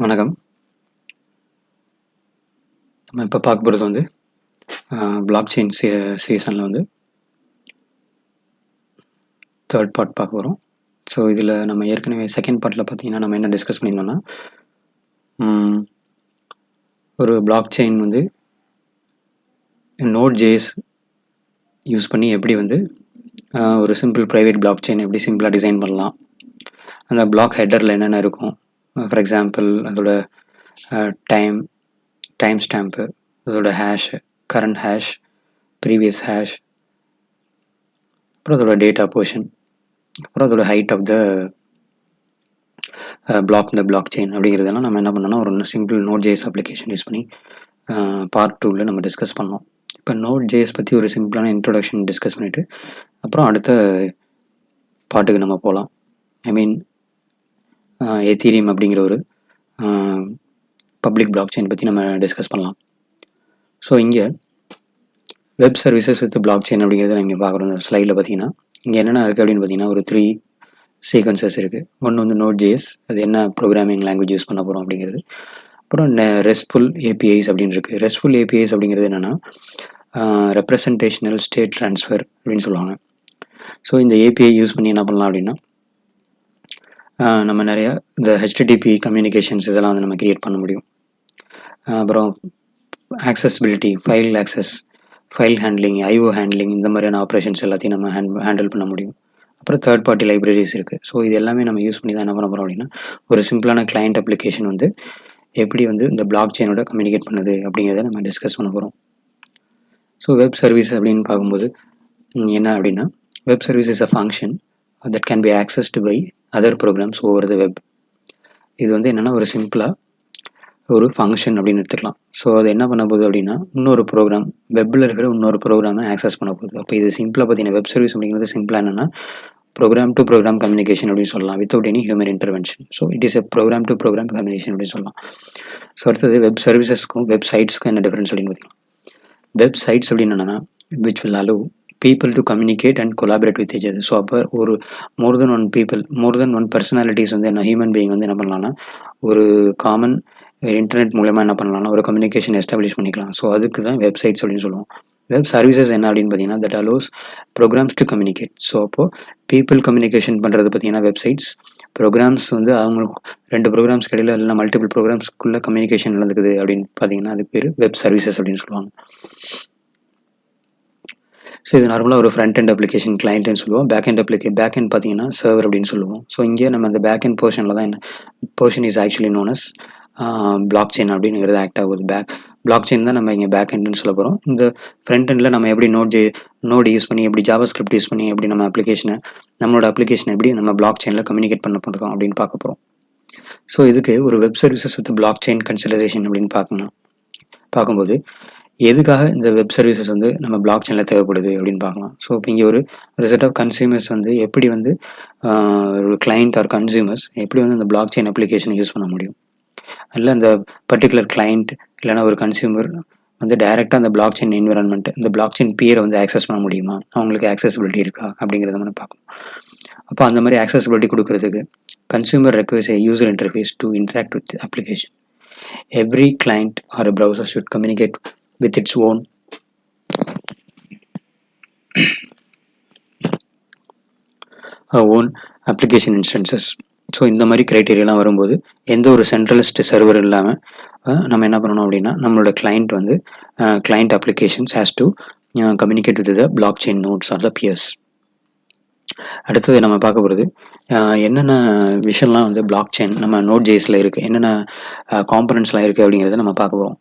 வணக்கம். நம்ம இப்போ பார்க்க போகிறது வந்து பிளாக் செயின் சீசனில் வந்து தேர்ட் பார்ட் பார்க்க போகிறோம். ஸோ இதில் நம்ம ஏற்கனவே செகண்ட் பார்ட்டில் பார்த்தீங்கன்னா நம்ம என்ன டிஸ்கஸ் பண்ணியிருந்தோம்னா, ஒரு பிளாக் செயின் வந்து Node.js யூஸ் பண்ணி எப்படி வந்து ஒரு சிம்பிள் ப்ரைவேட் பிளாக் செயின் எப்படி சிம்பிளாக டிசைன் பண்ணலாம், அந்த பிளாக் ஹெட்டரில் என்னென்ன இருக்கும், ஃபார் எக்ஸாம்பிள் அதோட டைம் ஸ்டாம்ப்பு, அதோட hash, current hash, previous hash, அப்புறம் அதோட டேட்டா போர்ஷன், அப்புறம் அதோட height of the block chain அப்படிங்கிறதெல்லாம் நம்ம என்ன பண்ணோம்னா ஒரு சிம்பிள் Node.js அப்ளிகேஷன் யூஸ் பண்ணி பார்ட் 2ல் நம்ம டிஸ்கஸ் பண்ணோம். இப்போ Node.js பற்றி ஒரு சிம்பிளான இன்ட்ரோடக்ஷன் டிஸ்கஸ் பண்ணிவிட்டு அப்புறம் அடுத்த பார்ட்டுக்கு நம்ம போகலாம். எத்தீரியம் அப்படிங்கிற ஒரு பப்ளிக் பிளாக் செயின் பற்றி நம்ம டிஸ்கஸ் பண்ணலாம். ஸோ இங்கே web services with block chain அப்படிங்கிறத நீங்கள் பார்க்குறோம். இந்த ஸ்லைடில் பார்த்தீங்கன்னா இங்கே என்னென்ன இருக்குது அப்படின்னு பார்த்தீங்கன்னா ஒரு 3 சீக்வன்சஸ் இருக்குது. ஒன்று வந்து Node.js, அது என்ன ப்ரோக்ராமிங் லாங்குவேஜ் யூஸ் பண்ண போகிறோம் அப்படிங்கிறது. அப்புறம் ரெஸ்ட்ஃபுல் ஏபிஐஸ் அப்படின்னு இருக்குது. ரெஸ்ட்ஃபுல் ஏபிஐஸ் அப்படிங்கிறது என்னென்னா ரெப்ரசன்டேஷனல் ஸ்டேட் ட்ரான்ஸ்ஃபர் அப்படின்னு சொல்லுவாங்க. ஸோ இந்த ஏபிஐ யூஸ் பண்ணி என்ன பண்ணலாம் அப்படின்னா நம்ம நிறையா இந்த HTTP கம்யூனிகேஷன்ஸ் இதெல்லாம் வந்து நம்ம கிரியேட் பண்ண முடியும். அப்புறம் accessibility, file access, file handling, IO handling, இந்த மாதிரியான ஆப்ரேஷன்ஸ் எல்லாத்தையும் நம்ம ஹேண்டில் பண்ண முடியும். அப்புறம் தேர்ட் பார்ட்டி லைப்ரரிஸ் இருக்குது. ஸோ இது எல்லாமே நம்ம யூஸ் பண்ணி தான் என்ன பண்ண போகிறோம் அப்படின்னா ஒரு சிம்பிளான கிளைண்ட் அப்ளிகேஷன் வந்து எப்படி வந்து இந்த பிளாக் செயினோட கம்யூனிகேட் பண்ணுது அப்படிங்கிறத நம்ம டிஸ்கஸ் பண்ண போகிறோம். ஸோ வெப் சர்வீஸ் அப்படின்னு பார்க்கும்போது என்ன அப்படின்னா web service is a function that can be accessed by other programs over the web. இது வந்து என்னென்னா ஒரு சிம்பிளாக ஒரு ஃபங்க்ஷன் அப்படின்னு எடுத்துக்கலாம். ஸோ அது என்ன பண்ண போகுது அப்படின்னா இன்னொரு ப்ரோக்ராம், வெப்பில் இருக்கிற இன்னொரு ப்ரோக்ராமை ஆக்சஸ் பண்ண போகுது. அப்போ இது சிம்பிளாக பார்த்தீங்கன்னா வெப் சர்வீஸ் அப்படிங்கிறது சிம்பிளாக என்னென்னா ப்ரோக்ராம் டு ப்ரோக்ராம் கம்யூனிகேஷன் அப்படின்னு சொல்லலாம், without any human intervention. So it is a program to program communication அப்படின்னு சொல்லலாம். ஸோ அடுத்தது வெப் சர்வீசஸ்க்கும் வெப் சைட்ஸ்க்கும் என்ன டிஃப்ரென்ஸ் அப்படின்னு பார்த்தீங்கன்னா வெப் சைட்ஸ் அப்படின்னு என்னென்னா which will allow people to communicate and collaborate with each other. So அப்போ ஒரு மோர் தென் ஒன் பர்சனாலிட்டிஸ் வந்து என்ன ஹியூமன் பீயிங் வந்து என்ன பண்ணலாம்னா ஒரு காமன் இன்டர்நெட் மூலமா என்ன பண்ணலாம்னா ஒரு கம்யூனிகேஷன் எஸ்டாப்ளிஷ் பண்ணிக்கலாம். ஸோ அதுக்கு தான் வெப்சைட்ஸ் அப்படின்னு சொல்லுவோம். வெப் சர்வீசஸ் என்ன அப்படின்னு பார்த்தீங்கன்னா that allows programs to communicate. So அப்போது பீப்புள் கம்யூனிகேஷன் பண்ணுறது பார்த்தீங்கன்னா வெப்சைட்ஸ், ப்ரோக்ராம்ஸ் வந்து அவங்களுக்கு 2 ப்ரோக்ராம்ஸ் இடையில இல்லைனா மல்டிபிள் ப்ரோக்ராம்ஸ்க்குள்ளே கம்யூனிகேஷன் நடந்துக்குது அப்படின்னு பார்த்தீங்கன்னா அதுக்கு பேர் வெப் சர்வீசஸ் அப்படின்னு சொல்லுவாங்க. ஸோ இது நார்மலாக ஒரு ஃப்ரண்ட் அண்ட் அப்ளிகேஷன் கிளைண்ட்னு சொல்லுவோம். பேக் அண்ட் பார்த்தீங்கன்னா சர்வர் அப்படின்னு சொல்லுவோம். ஸோ இங்கே நம்ம அந்த பேக் அண்ட் போர்ஷனில் தான் என்ன portion is actually known as block chain அப்படிங்கிறது ஆக்ட் ஆகுது. பிளாக் செயின் தான் நம்ம இங்கே பேக் எண்டுன்னு சொல்ல போகிறோம். இந்த ஃப்ரண்ட் எண்டில் நம்ம எப்படி நோட் யூஸ் பண்ணி எப்படி ஜாவா ஸ்கிரிப்ட் யூஸ் பண்ணி எப்படி நம்மளோட அப்ளிகேஷனை எப்படி நம்ம பிளாக் செயினில் கம்யூனிகேட் பண்ண போகிறோம் அப்படின்னு பார்க்க போகிறோம். ஸோ இதுக்கு ஒரு web services with block chain consideration அப்படின்னு பார்க்கும்போது எதுக்காக இந்த வெப் சர்வீசஸ் வந்து நம்ம பிளாக் செயினில் தேவைப்படுது அப்படின்னு பார்க்கலாம். ஸோ இப்போ இங்கே ஒரு செட் ஆஃப் கன்சியூமர்ஸ் வந்து எப்படி வந்து ஒரு கிளைண்ட் ஆர் கன்சியூமர்ஸ் எப்படி வந்து இந்த பிளாக் செயின் அப்ளிகேஷனை யூஸ் பண்ண முடியும், இல்லை அந்த பர்டிகுலர் கிளைண்ட் இல்லைனா ஒரு கன்சியூமர் வந்து டைரெக்டாக அந்த பிளாக் செயின் என்விரான்மெண்ட் இந்த பிளாக் செயின் பியரை வந்து ஆக்சஸ் பண்ண முடியுமா, அவங்களுக்கு ஆக்சசிபிலிட்டி இருக்கா அப்படிங்கிறத நம்ம பார்க்கணும். அப்போ அந்த மாதிரி ஆக்சசிபிலிட்டி கொடுக்கறதுக்கு consumer requires a user interface to interact with the application. Every client or a browser should communicate with its own application instances. So இந்த மாதிரி க்ரைட்டீரியாலாம் வரும்போது எந்த ஒரு சென்ட்ரலிஸ்ட் சர்வர் இல்லாமல் நம்ம என்ன பண்ணணும் அப்படின்னா நம்மளோட கிளைண்ட் வந்து client applications has to communicate with the block chain nodes or the peers. அடுத்தது நம்ம பார்க்க போகிறது என்னென்ன விஷயம்லாம் வந்து பிளாக் செயின் நம்ம Node.jsல இருக்குது, என்னென்ன காம்பனன்ட்ஸ்லாம் இருக்குது அப்படிங்கிறத நம்ம பார்க்க போகிறோம்.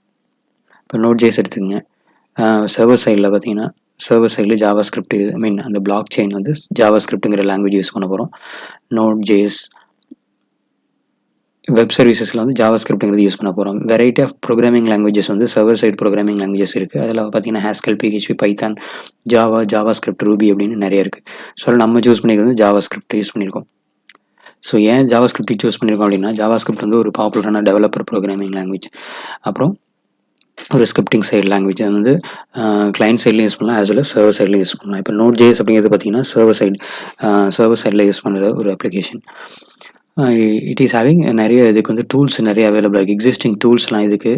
இப்போ Node.js எடுத்துக்கங்க. சர்வர் சைடில் பார்த்தீங்கன்னா சர்வர் சைடில் ஜாவா ஸ்கிரிப்ட் அந்த பிளாக் செயின் வந்து ஜாவா ஸ்கிரிப்ட்டுங்கிற லாங்குவேஜ் யூஸ் பண்ண போகிறோம். Node.js வெப் சர்வீசஸில் வந்து ஜாவா ஸ்கிரிப்ட்டுங்கிறது யூஸ் பண்ண போகிறோம். வெரைட்டி ஆஃப் ப்ரோக்ராமிங் லாங்குவேஜஸ் வந்து சர்வர் சைட் ப்ரோக்ராமிங் லாங்குவேஜஸ் இருக்குது. அதில் பார்த்தீங்கன்னா Haskell, PHP, Python, Java script, Ruby அப்படின்னு நிறைய இருக்குது. ஸோ நம்ம சூஸ் பண்ணிக்கிறது ஜாவா ஸ்கிரிப்ட் யூஸ் பண்ணியிருக்கோம். ஸோ ஏன் ஜாவா ஸ்கிரிப்ட் சூஸ் பண்ணியிருக்கோம் அப்படின்னா ஜாவா ஸ்கிரிப்ட் வந்து ஒரு பாப்புலரான டெவலப்பர் ப்ரோக்ராமிங் லாங்குவேஜ். அப்புறம் ஒரு ஸ்கிரிப்டிங் சைடு லாங்குவேஜ் அது வந்து கிளைண்ட் சைட்லையும் யூஸ் பண்ணலாம், ஆஸ் வெல் சர்வர் சைட்லையும் யூஸ் பண்ணலாம். இப்போ Node.js அப்படிங்கிறது பார்த்தீங்கன்னா சர்வர் சைடில் யூஸ் பண்ணுற ஒரு அப்ளிகேஷன். இட் இஸ் ஹேவிங் நிறைய இதுக்கு வந்து டூல்ஸ் நிறைய அவைலபிளாக இருக்குது. எக்ஸிஸ்டிங் டூல்ஸ்லாம் இதுக்கு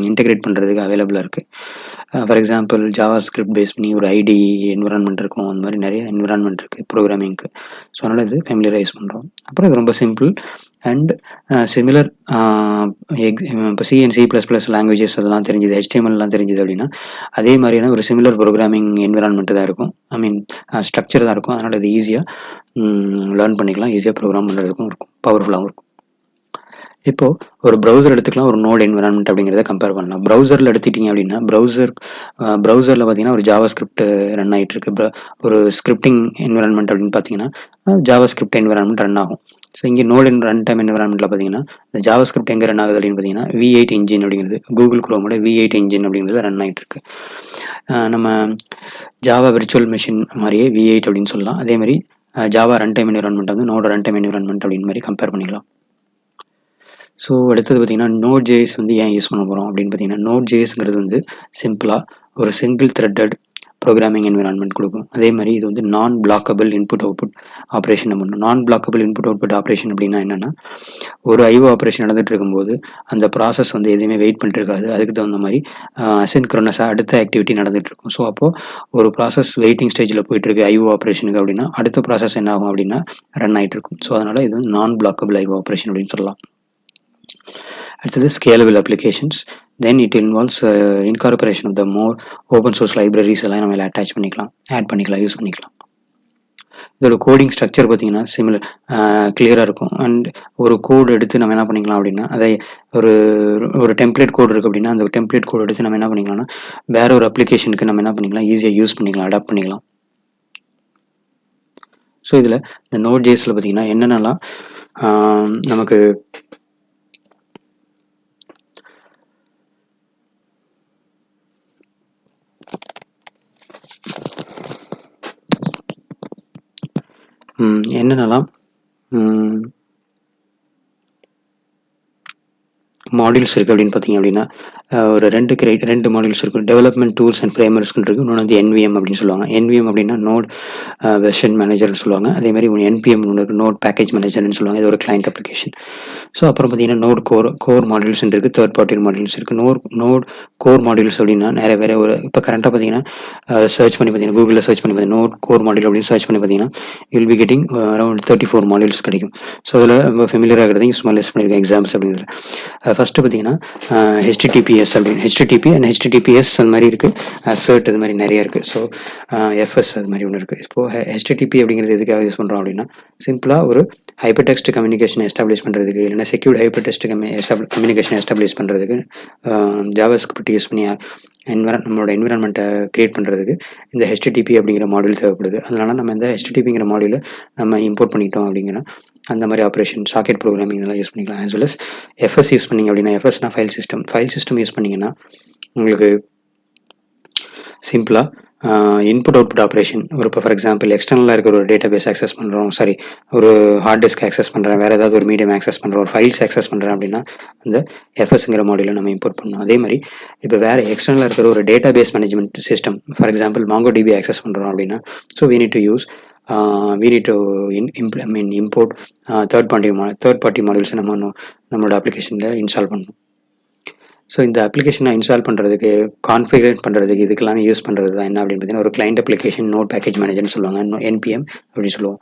இன்டெகிரேட் பண்ணுறதுக்கு அவைலபிளாக இருக்குது. For example Java script base பண்ணி ஒரு ஐடி என்விரான்மெண்ட் இருக்கும். அந்த மாதிரி நிறைய என்விரான்மெண்ட் இருக்குது ப்ரோக்ராமிங்க்கு. ஸோ அதனால் இது ஃபெமிலியரைஸ் பண்ணுறோம். அப்புறம் இது ரொம்ப சிம்பிள் அண்ட் சிமிலர். இப்போ சி அண்ட் C++ லாங்குவேஜஸ் அதெல்லாம் தெரிஞ்சுது, HTMLலாம் தெரிஞ்சுது அப்படின்னா அதே மாதிரியான ஒரு சிமிலர் ப்ரோக்ராமிங் என்விரான்மெண்ட் தான் இருக்கும். ஐ மீன் ஸ்ட்ரக்சர் தான் இருக்கும். அதனால் இது ஈஸியாக லேர்ன் பண்ணிக்கலாம், ஈஸியாக ப்ரோக்ராம் பண்ணுறதுக்கும் இருக்கும், பவர்ஃபுல்லாகவும் இருக்கும். இப்போது ஒரு ப்ரௌசர் எடுத்துக்கலாம், ஒரு நோட் என்விரான்மெண்ட் அப்படிங்கிறத கம்பேர் பண்ணலாம். ப்ரௌசரில் எடுத்துக்கிட்டிங்க அப்படின்னா ப்ரௌசரில் பார்த்தீங்கன்னா ஒரு ஜாவா ஸ்கிரிப்ட் ரன் ஆகிட்டு இருக்கு. ஒரு ஸ்கிரிப்டிங் என்விரான்மெண்ட் அப்படின்னு பார்த்தீங்கன்னா ஜாவா ஸ்கிரிப்ட் என்விரான்மெண்ட் ரன் ஆகும். ஸோ இங்கே நோட் ரன் டைம் என்விரான்மெண்ட்டில் பார்த்தீங்கன்னா இந்த ஜாவா ஸ்கிரிப்ட் எங்கே ரன் ஆகுது அப்படின்னு பார்த்தீங்கன்னா V8 இன்ஜின் அப்படிங்கிறது, கூகுள் குரோமோட V8 இன்ஜின் அப்படிங்கிறது ரன் ஆகிட்டு இருக்கு. நம்ம ஜாவா விர்ச்சுவல் மிஷின் மாதிரியே V8 அப்படின்னு சொல்லலாம். அதே மாதிரி ஜாவா ரன் டைம் என்விரான்மெண்ட் வந்து நோட ரன் டைம் என்விரான்மெண்ட் அப்படின்னு மாதிரி கம்பேர் பண்ணிக்கலாம். ஸோ அடுத்தது பார்த்தீங்கன்னா Node.js வந்து ஏன் யூஸ் பண்ண போகிறோம் அப்படின்னு பார்த்தீங்கன்னா Node.jsங்கிறது வந்து சிம்பிளாக ஒரு சிங்கிள் த்ரெட்டட் ப்ரோக்ராமிங் என்விரான்மெண்ட் கொடுக்கும். அதே மாதிரி இது வந்து நான் பிளாக்கபிள் இன்புட் அவுட்புட் ஆப்ரேஷன் பண்ணும். நான் பிளாக்கபிள் இன்புட் அவுட்புட் ஆப்ரேஷன் அப்படின்னா என்னென்னா, ஒரு IO ஆப்ரேஷன் நடந்துட்டு இருக்கும்போது அந்த ப்ராசஸ் வந்து எதுவுமே வெயிட் பண்ணிட்டு இருக்காது. அதுக்கு தகுந்த மாதிரி அசின்க்ரோனஸாக அடுத்த ஆக்டிவிட்டி நடந்துட்டு இருக்கும். ஸோ அப்போது ஒரு ப்ராசஸ் வெயிட்டிங் ஸ்டேஜில் போயிட்டு இருக்கு IO ஆப்ரேஷனுக்கு அப்படின்னா அடுத்த ப்ராசஸ் என்ன ஆகும் அப்படின்னா ரன் ஆகிட்டு இருக்கும். ஸோ அதனால் இது நான் பிளாக்கபிள் IO ஆப்ரேஷன் அப்படின்னு சொல்லலாம். அடுத்தது scalable applications. Then it involves incorporation of the more open source libraries எல்லாம் நம்ம அட்டாச் பண்ணிக்கலாம், ஆட் பண்ணிக்கலாம், யூஸ் பண்ணிக்கலாம். இதோட கோடிங் ஸ்ட்ரக்சர் பார்த்தீங்கன்னா கிளியராக இருக்கும். அண்ட் ஒரு கோடு எடுத்து நம்ம என்ன பண்ணிக்கலாம் அப்படின்னா அதை ஒரு டெம்ப்ளேட் கோடு இருக்குது அப்படின்னா அந்த டெம்ப்ளேட் கோடு எடுத்து நம்ம என்ன பண்ணிக்கலாம்னா வேற ஒரு அப்ளிகேஷனுக்கு நம்ம என்ன பண்ணிக்கலாம், ஈஸியாக யூஸ் பண்ணிக்கலாம், அடாப்ட் பண்ணிக்கலாம். ஸோ இதில் இந்த Node.jsல பார்த்தீங்கன்னா என்னென்னலாம் நமக்கு என்னென்னலாம் மாடியூல்ஸ் இருக்குது அப்படின்னு பார்த்தீங்க அப்படின்னா ஒரு ரெண்டு மாடியூல்ஸ் இருக்கும். டெவலப்மெண்ட் டூல்ஸ் அண்ட் ஃப்ரேம்வொர்க்ஸ்னு இருக்குது. இன்னொன்று வந்து NVM அப்படின்னு சொல்லுவாங்க. NVM அப்படின்னா நோட் வெர்ஷன் மேனேஜர்னு சொல்லுவாங்க. அதே மாதிரி NPM ஒன்று இருக்குது, நோட் பேக்கேஜ் மேனேஜர்னு சொல்லுவாங்க. இது ஒரு கிளைண்ட் அப்ளிகேஷன். ஸோ அப்புறம் பார்த்தீங்கன்னா நோட் கோர் மாடியூல்ஸ் இருக்குது, தேர்ட் பார்ட்டி மாடியூல்ஸ் இருக்குது. நோட் கோர் மாடியூல்ஸ் அப்படின்னா வேற ஒரு இப்போ கரண்ட்டாக பார்த்தீங்கன்னா சர்ச் பண்ணி பார்த்தீங்கன்னா கூகுளில் சர்ச் பண்ணி பார்த்தீங்கன்னா நோட் கோர் மாடியூல் அப்படின்னு சர்ச் பண்ணி பார்த்தீங்கன்னா will be getting around 34 modules கிடைக்கும். ஸோ அதில் ரொம்ப ஃபெமிலியர் ஆகிறதையும் சும்மா லிஸ்ட் பண்ணியிருக்கேன் எக்ஸாம்பிள்ஸ் அப்படிங்கிறது. ஃபஸ்ட்டு பார்த்தீங்கன்னா HTTPS அப்படின்னு HTTP அண்ட் HTTPS அது மாதிரி இருக்குது, CERT அது மாதிரி நிறைய இருக்குது. ஸோ FS அது மாதிரி ஒன்று இருக்குது. இப்போது HTTP அப்படிங்கிறது எதுக்காக யூஸ் பண்ணுறோம் அப்படின்னா சிம்பிளாக ஒரு ஹைப்பர் டெக்ஸ்ட் கம்யூனிகேஷன் எஸ்டாப்ளிஷ் பண்ணுறதுக்கு, இல்லைன்னா secured hyper text communication establish பண்ணுறதுக்கு ஜாவா ஸ்கிரிப்ட் யூஸ் பண்ணி நம்மளோட என்விரான்மெண்ட்டை கிரியேட் பண்ணுறதுக்கு இந்த HTTP அப்படிங்கிற மாடியூல் தேவைப்படுது. அதனால நம்ம இந்த HTTPங்கிற மாடியூலை நம்ம இம்போர்ட் பண்ணிட்டோம் அப்படிங்கிற அந்த மாதிரி ஆப்ரேஷன் சாக்கெட் ப்ரோக்ராமிங் இதெல்லாம் யூஸ் பண்ணிக்கலாம். As well as FS use பண்ணிங்க அப்படின்னா FSனா ஃபைல் சிஸ்டம் யூஸ் பண்ணிங்கன்னா உங்களுக்கு சிம்பிளாக இன்புட் அவுட்புட் ஆப்ரேஷன் இப்போ ஃபார் எக்ஸாம்பிள் எக்ஸ்டர்னலாக இருக்கிற ஒரு டேட்டா பேஸ் ஆக்சஸ் பண்ணுறோம், ஒரு ஹார்ட் டிஸ்க் ஆக்சஸ் பண்ணுறேன், வேறு ஏதாவது ஒரு மீடியம் ஆக்சஸ் பண்ணுறோம், ஒரு ஃபைல்ஸ் ஆக்சஸ் பண்ணுறேன் அப்படின்னா அந்த FSங்கிற மாடியூலை நம்ம இம்போர்ட் பண்ணணும். அதே மாதிரி இப்போ வேறு எக்ஸ்டர்னலாக இருக்கிற ஒரு data base management system, for example MongoDB access பண்ணுறோம் அப்படின்னா so we need to import third party மாடியூல்ஸை நம்மளோட அப்ளிகேஷனில் இன்ஸ்டால் பண்ணணும். ஸோ இந்த அப்ளிகேஷனை இன்ஸ்டால் பண்ணுறதுக்கு, கான்ஃபிகரேட் பண்ணுறதுக்கு இதுக்கெல்லாம் யூஸ் பண்ணுறது தான் என்ன அப்படின்னு பார்த்தீங்கன்னா ஒரு கிளைண்ட் அப்ளிகேஷன் நோட் பேக்கேஜ் மேனேஜர்னு சொல்லுவாங்க, NPM அப்படின்னு சொல்லுவோம்.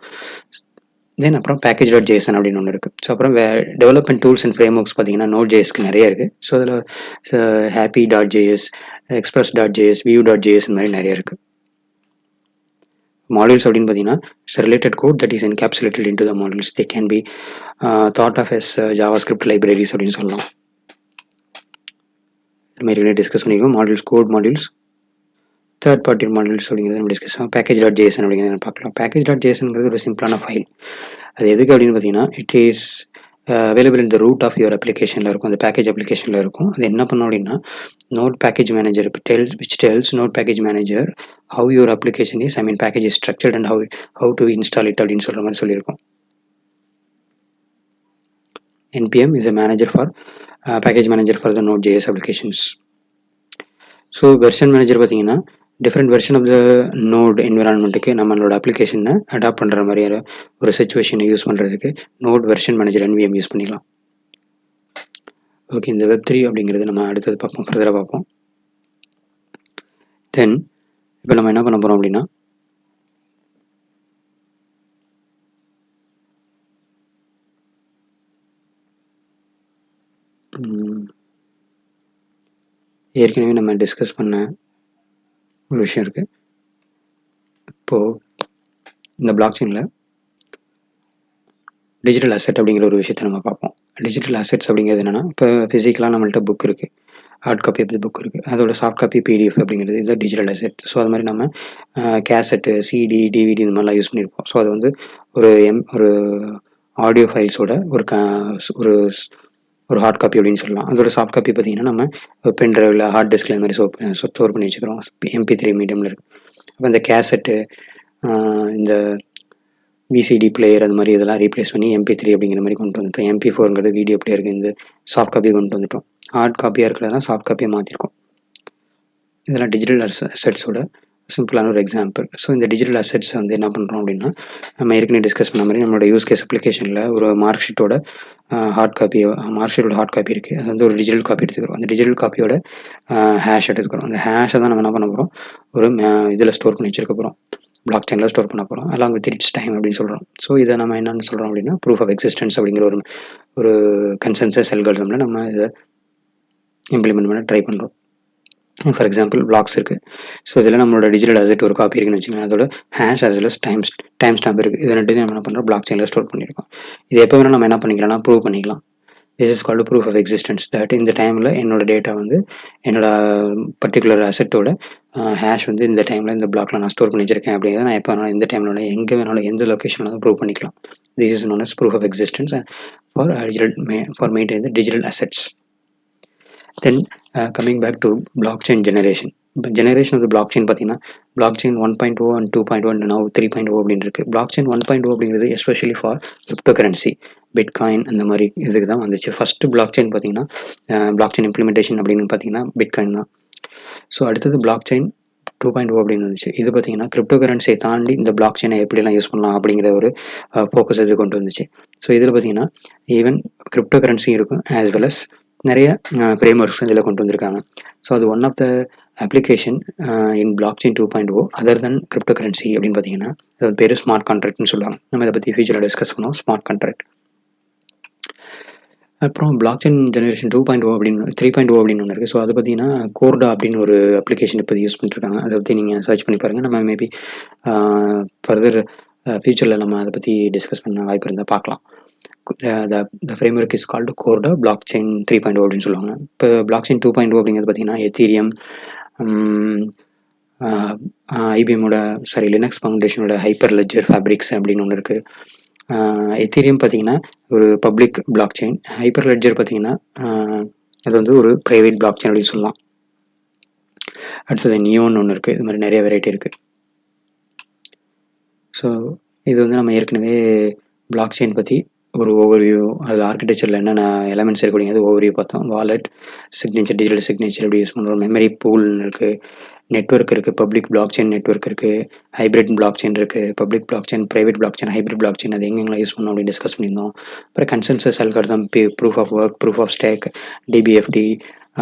தென் அப்புறம் package.json அப்படின்னு ஒன்று இருக்குது. ஸோ அப்புறம் டெவலப்மெண்ட் டூல்ஸ் அண்ட் ஃப்ரேம்வொர்க்ஸ் பார்த்தீங்கன்னா Node.jsக்கு நிறைய இருக்குது. ஸோ அதில் happy.js, express.js, vue.js இந்த மாதிரி நிறைய இருக்குது. மாடியூல்ஸ் அப்படின்னு பார்த்தீங்கன்னா it's related code that is encapsulated into the modules. They can be thought of as JavaScript libraries அப்படின்னு சொல்லலாம். இது மாதிரி டிஸ்கஸ் பண்ணிக்கோம். Code modules, third party modules அப்படிங்கிறது நம்ம டிஸ்கஸ் பண்ணலாம். package.json அப்படிங்கிறத பார்க்கலாம். package.jsonங்கிறது ஒரு சிம்பிளான ஃபைல். அது எதுக்கு அப்படின்னு பார்த்தீங்கன்னா it is available in the root of your அப்ளிகேஷனில் இருக்கும், அந்த பேக்கேஜ் அப்ளிகேஷனில் இருக்கும். அது என்ன பண்ணோம் அப்படின்னா node package manager which tells node package manager how your application is package is structured and how to install it அப்படின்னு சொல்கிற மாதிரி சொல்லியிருக்கோம். NPM is a package manager for the Node.js applications. So version manager பார்த்தீங்கன்னா different version of the node என்விரான்மெண்ட்டுக்கு நம்மளோட அப்ளிகேஷனை adapt பண்ணுற மாதிரியான ஒரு சிச்சுவேஷனை யூஸ் பண்ணுறதுக்கு node version manager NVM use பண்ணிக்கலாம். ஓகே, இந்த Web3 அப்படிங்கிறது நம்ம அடுத்தது பார்ப்போம், ஃபர்தராக பார்ப்போம். தென் இப்போ நம்ம என்ன பண்ண போகிறோம் அப்படின்னா, ஏற்கனவே நம்ம டிஸ்கஸ் பண்ண ஒரு விஷயம் இருக்குது. இப்போது இந்த பிளாக் செயினில் டிஜிட்டல் அசெட் அப்படிங்கிற ஒரு விஷயத்தை நம்ம பார்ப்போம். டிஜிட்டல் அசெட்ஸ் அப்படிங்கிறது என்னென்னா, இப்போ ஃபிசிக்கலாக நம்மள்ட்ட புக் இருக்குது, hard copy of the book இருக்குது, அதோட சாஃப்ட் காப்பி PDF அப்படிங்கிறது இது டிஜிட்டல் அசெட். ஸோ அது மாதிரி நம்ம கேசட்டு, CD, DVD இந்த மாதிரிலாம் யூஸ் பண்ணியிருப்போம். ஸோ அது வந்து ஒரு ஆடியோ ஃபைல்ஸோட ஒரு ஹார்ட் காப்பி அப்படின்னு சொல்லலாம். அதோட சாஃப்ட் காப்பி பார்த்தீங்கன்னா நம்ம பென் ட்ரைவில், ஹார்ட் டிஸ்கில் இந்த மாதிரி ஸ்டோர் பண்ணி வச்சுக்கிறோம். MP3 மீடியமில் இருக்குது. அப்போ இந்த கேசட்டு, இந்த VCD பிளேயர் அது மாதிரி இதெல்லாம் ரீப்ளேஸ் பண்ணி MP3 அப்படிங்கிற மாதிரி கொண்டு வந்துட்டோம். MP4ங்கிறது வீடியோ பிளேயருக்கு இந்த சாஃப்ட் காப்பி கொண்டு வந்துட்டோம். ஹார்ட் காப்பியாக இருக்கிறதெல்லாம் சாஃப்ட் காப்பியாக மாற்றிருக்கோம். இதெல்லாம் டிஜிட்டல் அசெட்ஸோட சிம்பிளான ஒரு எக்ஸாம்பிள். ஸோ இந்த டிஜிட்டல் அசெட்ஸ் வந்து என்ன பண்ணுறோம் அப்படின்னா, நம்ம ஏற்கனவே டிஸ்கஸ் பண்ண மாதிரி நம்மளோட யூஸ் கேஸ் அப்ளிகேஷனில் ஒரு மார்க் ஷீட்டோட ஹார்ட் காப்பி இருக்குது. அது வந்து ஒரு டிஜிட்டல் காப்பி எடுத்துக்கிறோம். அந்த டிஜிட்டல் காப்பியோட ஹேஷ் எடுத்துக்கிறோம். அந்த ஹேஷை தான் நம்ம என்ன பண்ண போகிறோம், ஒரு இதில் ஸ்டோர் பண்ணி வச்சிருக்க போகிறோம், பிளாக் செயினில் ஸ்டோர் பண்ண போகிறோம். அலாங் வித் இட்ஸ் டைம் அப்படின்னு சொல்கிறோம். ஸோ இதை நம்ம என்னென்னு சொல்கிறோம் அப்படின்னா, ப்ரூஃப் ஆஃப் எக்ஸிஸ்டன்ஸ் அப்படிங்கிற ஒரு கன்சென்சஸ் அல்காரிதமில் நம்ம இதை இம்ப்ளிமெண்ட் பண்ண ட்ரை பண்ணுறோம். ஃபார் எக்ஸாம்பிள் பிளாக்ஸ் இருக்குது. ஸோ இதில் நம்மளோட டிஜிட்டல் அசெட் ஒரு காப்பி இருக்குன்னு வச்சுக்கோங்க, அதோட hash as well as time stamp இருக்குது. இது ரெண்டு நம்ம என்ன பண்ணுறோம், பிளாக் செயினில் ஸ்டோர் பண்ணியிருக்கோம். இது எப்போ வேணால் நம்ம என்ன பண்ணிக்கலாம்னா ப்ரூவ் பண்ணிக்கலாம். This is called proof of existence. That இந்த டைமில் என்னோட டேட்டா வந்து என்னோட பர்டிகுலர் அசெட்டோட ஹேஷ் வந்து இந்த டைமில் இந்த பிளாக்ல நான் ஸ்டோர் பண்ணி வச்சிருக்கேன் அப்படிங்கிறத நான் எப்போ வேணாலும் எந்த டைமில் எங்கே வேணாலும் எந்த லொக்கேஷன் வேணாலும் ப்ரூவ் பண்ணிக்கலாம். This is known as proof of existence for maintaining the digital assets. Then coming back to blockchain generation. Generation of the blockchain பார்த்தீங்கன்னா, blockchain 1.0 and 2.0 and now 3.0 அப்படின்னு இருக்குது. blockchain 1.0 அப்படிங்கிறது எஸ்பெஷலி ஃபார் கிரிப்டோகரன்சி, பிட்காயின் அந்த மாதிரி இதுக்கு தான் வந்துச்சு. First blockchain பார்த்தீங்கன்னா, blockchain implementation அப்படின்னு பார்த்தீங்கன்னா பிட்காயின் தான். ஸோ அடுத்தது blockchain 2.0 அப்படின்னு வந்துச்சு. இது பார்த்தீங்கன்னா கிரிப்டோகரன்சியை தாண்டி இந்த பிளாக் செயினை எப்படிலாம் யூஸ் பண்ணலாம் அப்படிங்கிற ஒரு ஃபோக்கஸ் இது கொண்டு வந்துச்சு. ஸோ இதில் பார்த்தீங்கன்னா ஈவன் கிரிப்டோகரன்சியும் இருக்கும், ஆஸ் வெல் அஸ் நிறைய ஃப்ரேம் ஒர்க்ஸ் இதில் கொண்டு வந்திருக்காங்க. ஸோ அது one of the application in block chain 2.0 other than cryptocurrency அப்படின்னு பார்த்தீங்கன்னா, அது பேர் ஸ்மார்ட் கான்ட்ராக்ட்னு சொல்லுவாங்க. நம்ம இதை பற்றி ஃபியூச்சரில் டிஸ்கஸ் பண்ணுவோம், ஸ்மார்ட் கான்ட்ராக்ட். அப்புறம் பிளாக் செயின் ஜெனரேஷன் 2.0 அப்படின்னு 3.0 அப்படின்னு ஒன்று இருக்குது. ஸோ அது பார்த்தீங்கன்னா கோர்டா அப்படின்னு ஒரு அப்ளிகேஷன் இப்போ யூஸ் பண்ணிட்டுருக்காங்க. அதை பற்றி நீங்கள் சர்ச் பண்ணி பாருங்கள். நம்ம மேபி ஃபர்தர் ஃபியூச்சரில் நம்ம அதை பற்றி டிஸ்கஸ் பண்ண வாய்ப்பு இருந்தால் பார்க்கலாம். the framework is called Corda blockchain 3.0 அப்படின்னு சொல்லுவாங்க. இப்போ blockchain 2.0 அப்படிங்கிறது பார்த்தீங்கன்னா எத்தீரியம், ஐபிஎம்மோட லினக்ஸ் ஃபவுண்டேஷனோட ஹைப்பர் லெட்ஜர் ஃபேப்ரிக்ஸ் அப்படின்னு ஒன்று இருக்குது. எத்தீரியம் பார்த்தீங்கன்னா ஒரு public block chain, hyper ledger பார்த்தீங்கன்னா அது வந்து ஒரு ப்ரைவேட் பிளாக் செயின் அப்படின்னு சொல்லலாம். அடுத்தது நியோன்னு ஒன்று இருக்குது. இது மாதிரி நிறைய வெரைட்டி இருக்குது. ஸோ இது வந்து நம்ம ஏற்கனவே பிளாக் செயின் பற்றி ஒரு ஓவர்வியூ, அதில் ஆர்கிடெக்சரில் என்னென்ன எலமெண்ட்ஸ் இருக்குங்கிறது ஓவர்வியூ பார்த்தோம். வாலெட், சிக்னேச்சர், டிஜிட்டல் சிக்னேச்சர் எப்படி யூஸ் பண்ணுறோம், மெமரி பூல்னு இருக்குது, நெட்வொர்க் இருக்குது, பப்ளிக் பிளாக் செயின் நெட்வொர்க் இருக்குது, ஹைப்ரிட் பிளாக் செயின் இருக்குது, public block chain, private block chain, hybrid block chain, அது எங்கெங்கெல்லாம் யூஸ் பண்ணோம் அப்படின்னு டிஸ்கஸ் பண்ணியிருந்தோம். அப்புறம் consensus algorithm, proof of work, proof of stake, DBFT,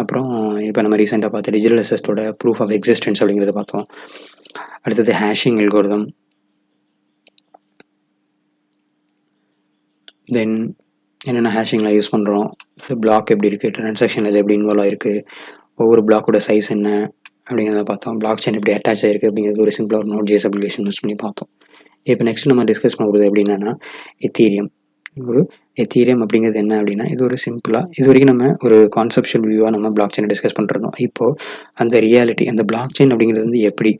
அப்புறம் இப்போ நம்ம ரீசெண்டாக பார்த்த டிஜிட்டல் அசெட்டோட ப்ரூஃப் ஆஃப் எக்ஸிஸ்டன்ஸ் அப்படிங்கிறத பார்த்தோம். அடுத்தது ஹேஷிங் அல்காரிதம், தென் என்னென்ன ஹேஷிங்கில் யூஸ் பண்ணுறோம், பிளாக் எப்படி இருக்குது, ட்ரான்சாக்ஷனில் எப்படி இன்வால்வ் ஆகிருக்கு, ஒவ்வொரு பிளாக்கோட சைஸ் என்ன அப்படிங்கிறத பார்த்தோம். பிளாக் செயின் எப்படி அட்டாச் ஆகிருக்கு அப்படிங்கிறது ஒரு சிம்பிளாக ஒரு Node.js அப்ளிகேஷன் யூஸ் பண்ணி பார்த்தோம். இப்போ நெக்ஸ்ட் நம்ம டிஸ்கஸ் பண்ணுறது எப்படின்னா எத்தீரியம். ஒரு எத்தீரியம் அப்படிங்கிறது என்ன அப்படின்னா, இது ஒரு சிம்பிளாக இது வரைக்கும் நம்ம ஒரு கான்செப்ஷுவல் வியூவாக நம்ம பிளாக் செயினை டிஸ்கஸ் பண்ணிருந்தோம். இப்போது அந்த ரியாலிட்டி, அந்த பிளாக் செயின் அப்படிங்கிறது வந்து எப்படி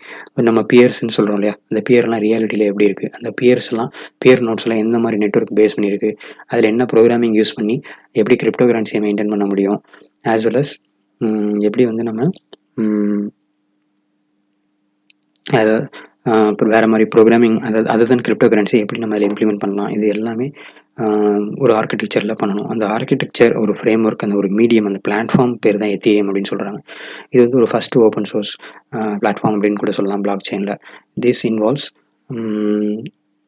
நம்ம பியர்ஸ்ன்னு சொல்கிறோம் இல்லையா, அந்த பியர்லாம் ரியாலிட்டியில் எப்படி இருக்குது, அந்த பியர்ஸ்லாம் பியர் நோட்ஸ்லாம் எந்த மாதிரி நெட்வொர்க் பேஸ் பண்ணியிருக்கு, அதில் என்ன ப்ரோக்ராமிங் யூஸ் பண்ணி எப்படி கிரிப்டோகரன்சியை மெயின்டைன் பண்ண முடியும், ஆஸ் வெல் அஸ் எப்படி வந்து நம்ம அப்புறம் வேறு மாதிரி ப்ரோக்ராமிங், அதாவது அதர் தென் கிரிப்டோகரன்சி எப்படி நம்ம அதில் இம்ப்ளிமெண்ட் பண்ணலாம், இது எல்லாமே ஒரு ஆர்கிடெக்சரில் பண்ணணும். அந்த ஆர்கிடெக்சர் ஒரு ஃப்ரேம் ஒர்க், அந்த ஒரு மீடியம், அந்த பிளாட்ஃபார்ம் பேர் தான் எத்தீரியம் அப்படின்னு சொல்கிறாங்க. இது வந்து ஒரு ஃபஸ்ட்டு ஓப்பன் சோர்ஸ் பிளாட்ஃபார்ம் அப்படின்னு கூட சொல்லலாம் பிளாக் செயினில். This involves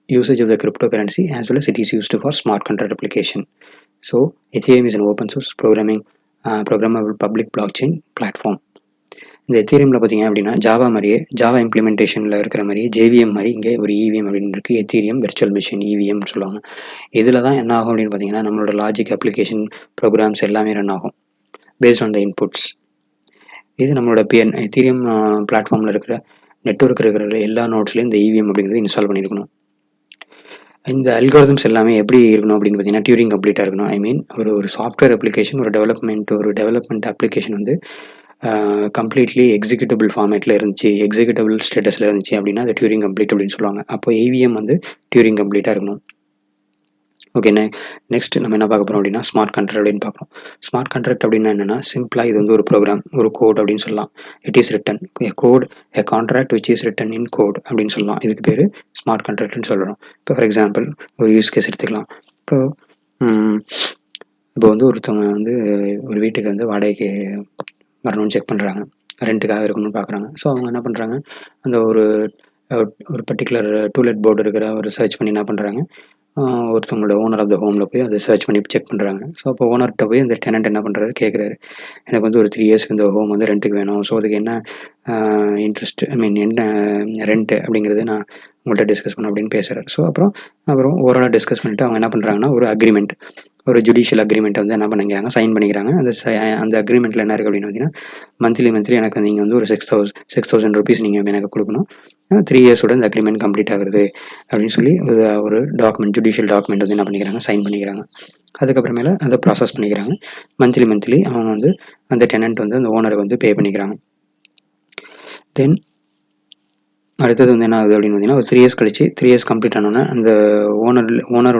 usage of the cryptocurrency as well as it is used for smart contract application. So Ethereum is an open source programmable public blockchain platform. இந்த எத்தீரியமில் பார்த்தீங்க அப்படின்னா Java மாதிரியே, Java இம்ப்ளிமெண்டேஷனில் இருக்கிற மாதிரியே ஜேவிஎம் மாதிரி இங்கே ஒரு இவிஎம் அப்படின்னு இருக்குது. எத்தீரியம் விர்ச்சுவல் மிஷின் இவிஎம்னு சொல்லுவாங்க. இதில் தான் என்ன ஆகும் அப்படின்னு பார்த்தீங்கன்னா நம்மளோட லாஜிக் அப்ளிகேஷன் ப்ரோக்ராம்ஸ் எல்லாமே ரன் ஆகும் பேஸ்ட் ஆன் த இன்புட்ஸ். இது நம்மளோட எத்தீரியம் பிளாட்ஃபார்மில் இருக்கிற நெட்வொர்க் இருக்கிற எல்லா நோட்ஸ்லேயும் இந்த இவிஎம் அப்படிங்கிறது இன்ஸ்டால் பண்ணியிருக்கணும். இந்த அல்காரிதம்ஸ் எல்லாமே எப்படி இருக்கணும் அப்படின்னு பார்த்தீங்கன்னா டியூரிங் கம்ப்ளீட்டாக இருக்கணும். ஐ மீன் ஒரு சாஃப்ட்வேர் அப்ளிகேஷன், ஒரு டெவலப்மெண்ட் அப்ளிகேஷன் வந்து கம்ப்ளீட்லி எக்ஸிக்யூட்டபிள் ஃபார்மேட்டில் இருந்துச்சு, எக்ஸிக்யூட்டபிள் ஸ்டேட்டஸில் இருந்துச்சு அப்படின்னா அது டியூரிங் கம்ப்ளீட் அப்படின்னு சொல்லுவாங்க. அப்போ இவிஎம் வந்து டியூரிங் கம்ப்ளீட்டாக இருக்கணும். ஓகே, நெக்ஸ்ட் நம்ம என்ன பார்க்க போகிறோம் அப்படின்னா ஸ்மார்ட் கான்ட்ராக்ட் அப்படின்னு பார்க்குறோம். ஸ்மார்ட் கான்ட்ராக்ட் அப்படின்னா என்னென்னா சிம்பிளாக இது வந்து ஒரு ப்ரோக்ராம், ஒரு கோட் அப்படின்னு சொல்லலாம். It is written a contract which is written in code அப்படின்னு சொல்லலாம். இதுக்கு பேர் ஸ்மார்ட் கான்ட்ராக்ட்னு சொல்கிறோம். இப்போ ஃபார் எக்ஸாம்பிள் ஒரு யூஸ் கேஸ் எடுத்துக்கலாம். இப்போ வந்து ஒருத்தவங்க வந்து ஒரு வீட்டுக்கு வந்து வாடகைக்கு வரணும்னு செக் பண்ணுறாங்க, ரெண்ட்டுக்காக இருக்கணும்னு பார்க்குறாங்க. ஸோ அவங்க என்ன பண்ணுறாங்க, அந்த ஒரு பர்டிகுலர் டூலெட் போர்டு இருக்கிற ஒரு சர்ச் பண்ணி என்ன பண்ணுறாங்க, ஒருத்தவங்களோட ஓனர் ஆஃப் த ஹோமில் போய் அதை சர்ச் பண்ணி செக் பண்ணுறாங்க. ஸோ அப்போ ஓனர்கிட்ட போய் அந்த டெனண்ட் என்ன பண்ணுறாரு, கேட்குறாரு, எனக்கு வந்து ஒரு 3 இயர்ஸ்க்கு இந்த ஹோம் வந்து ரெண்ட்டுக்கு வேணும். ஸோ அதுக்கு என்ன இன்ட்ரெஸ்ட், ஐ மீன் என்ன ரெண்ட்டு அப்படிங்கிறது நான் உங்கள்கிட்ட டிஸ்கஸ் பண்ண அப்படின்னு பேசுகிறாரு. ஸோ அப்புறம் ஓவராலாக டிஸ்கஸ் பண்ணிவிட்டு அவங்க என்ன பண்ணுறாங்கன்னா ஒரு அக்ரிமெண்ட், ஒரு ஜுடிஷியல் அக்ரிமெண்ட்டை வந்து என்ன பண்ணிக்கிறாங்க, சைன் பண்ணிக்கிறாங்க. அந்த அக்ரிமெண்ட்டில் என்ன இருக்குது அப்படின்னு பார்த்தீங்கன்னா மந்த்லி எனக்கு நீங்கள் வந்து ஒரு 6,000 ருபீஸ் நீங்கள் எனக்கு கொடுக்கணும், 3 இயர்ஸோட இந்த அக்ரிமெண்ட் கம்ப்ளீட் ஆகுது அப்படின்னு சொல்லி ஒரு டாக்குமெண்ட், ஜுடிஷியல் டாக்குமெண்ட் வந்து என்ன பண்ணிக்கிறாங்க, சைன் பண்ணிக்கிறாங்க. அதுக்கப்புறமேல அதை ப்ராசஸ் பண்ணிக்கிறாங்க. மந்த்லி அவங்க வந்து அந்த டெனண்ட் வந்து அந்த ஓனருக்கு வந்து பே பண்ணிக்கிறாங்க. தென் அடுத்தது வந்து என்ன ஆகுது அப்படின்னு பார்த்தீங்கன்னா ஒரு 3 இயர்ஸ் கழிச்சு 3 இயர்ஸ் கம்ப்ளீட் ஆனோன்னா அந்த ஓனர்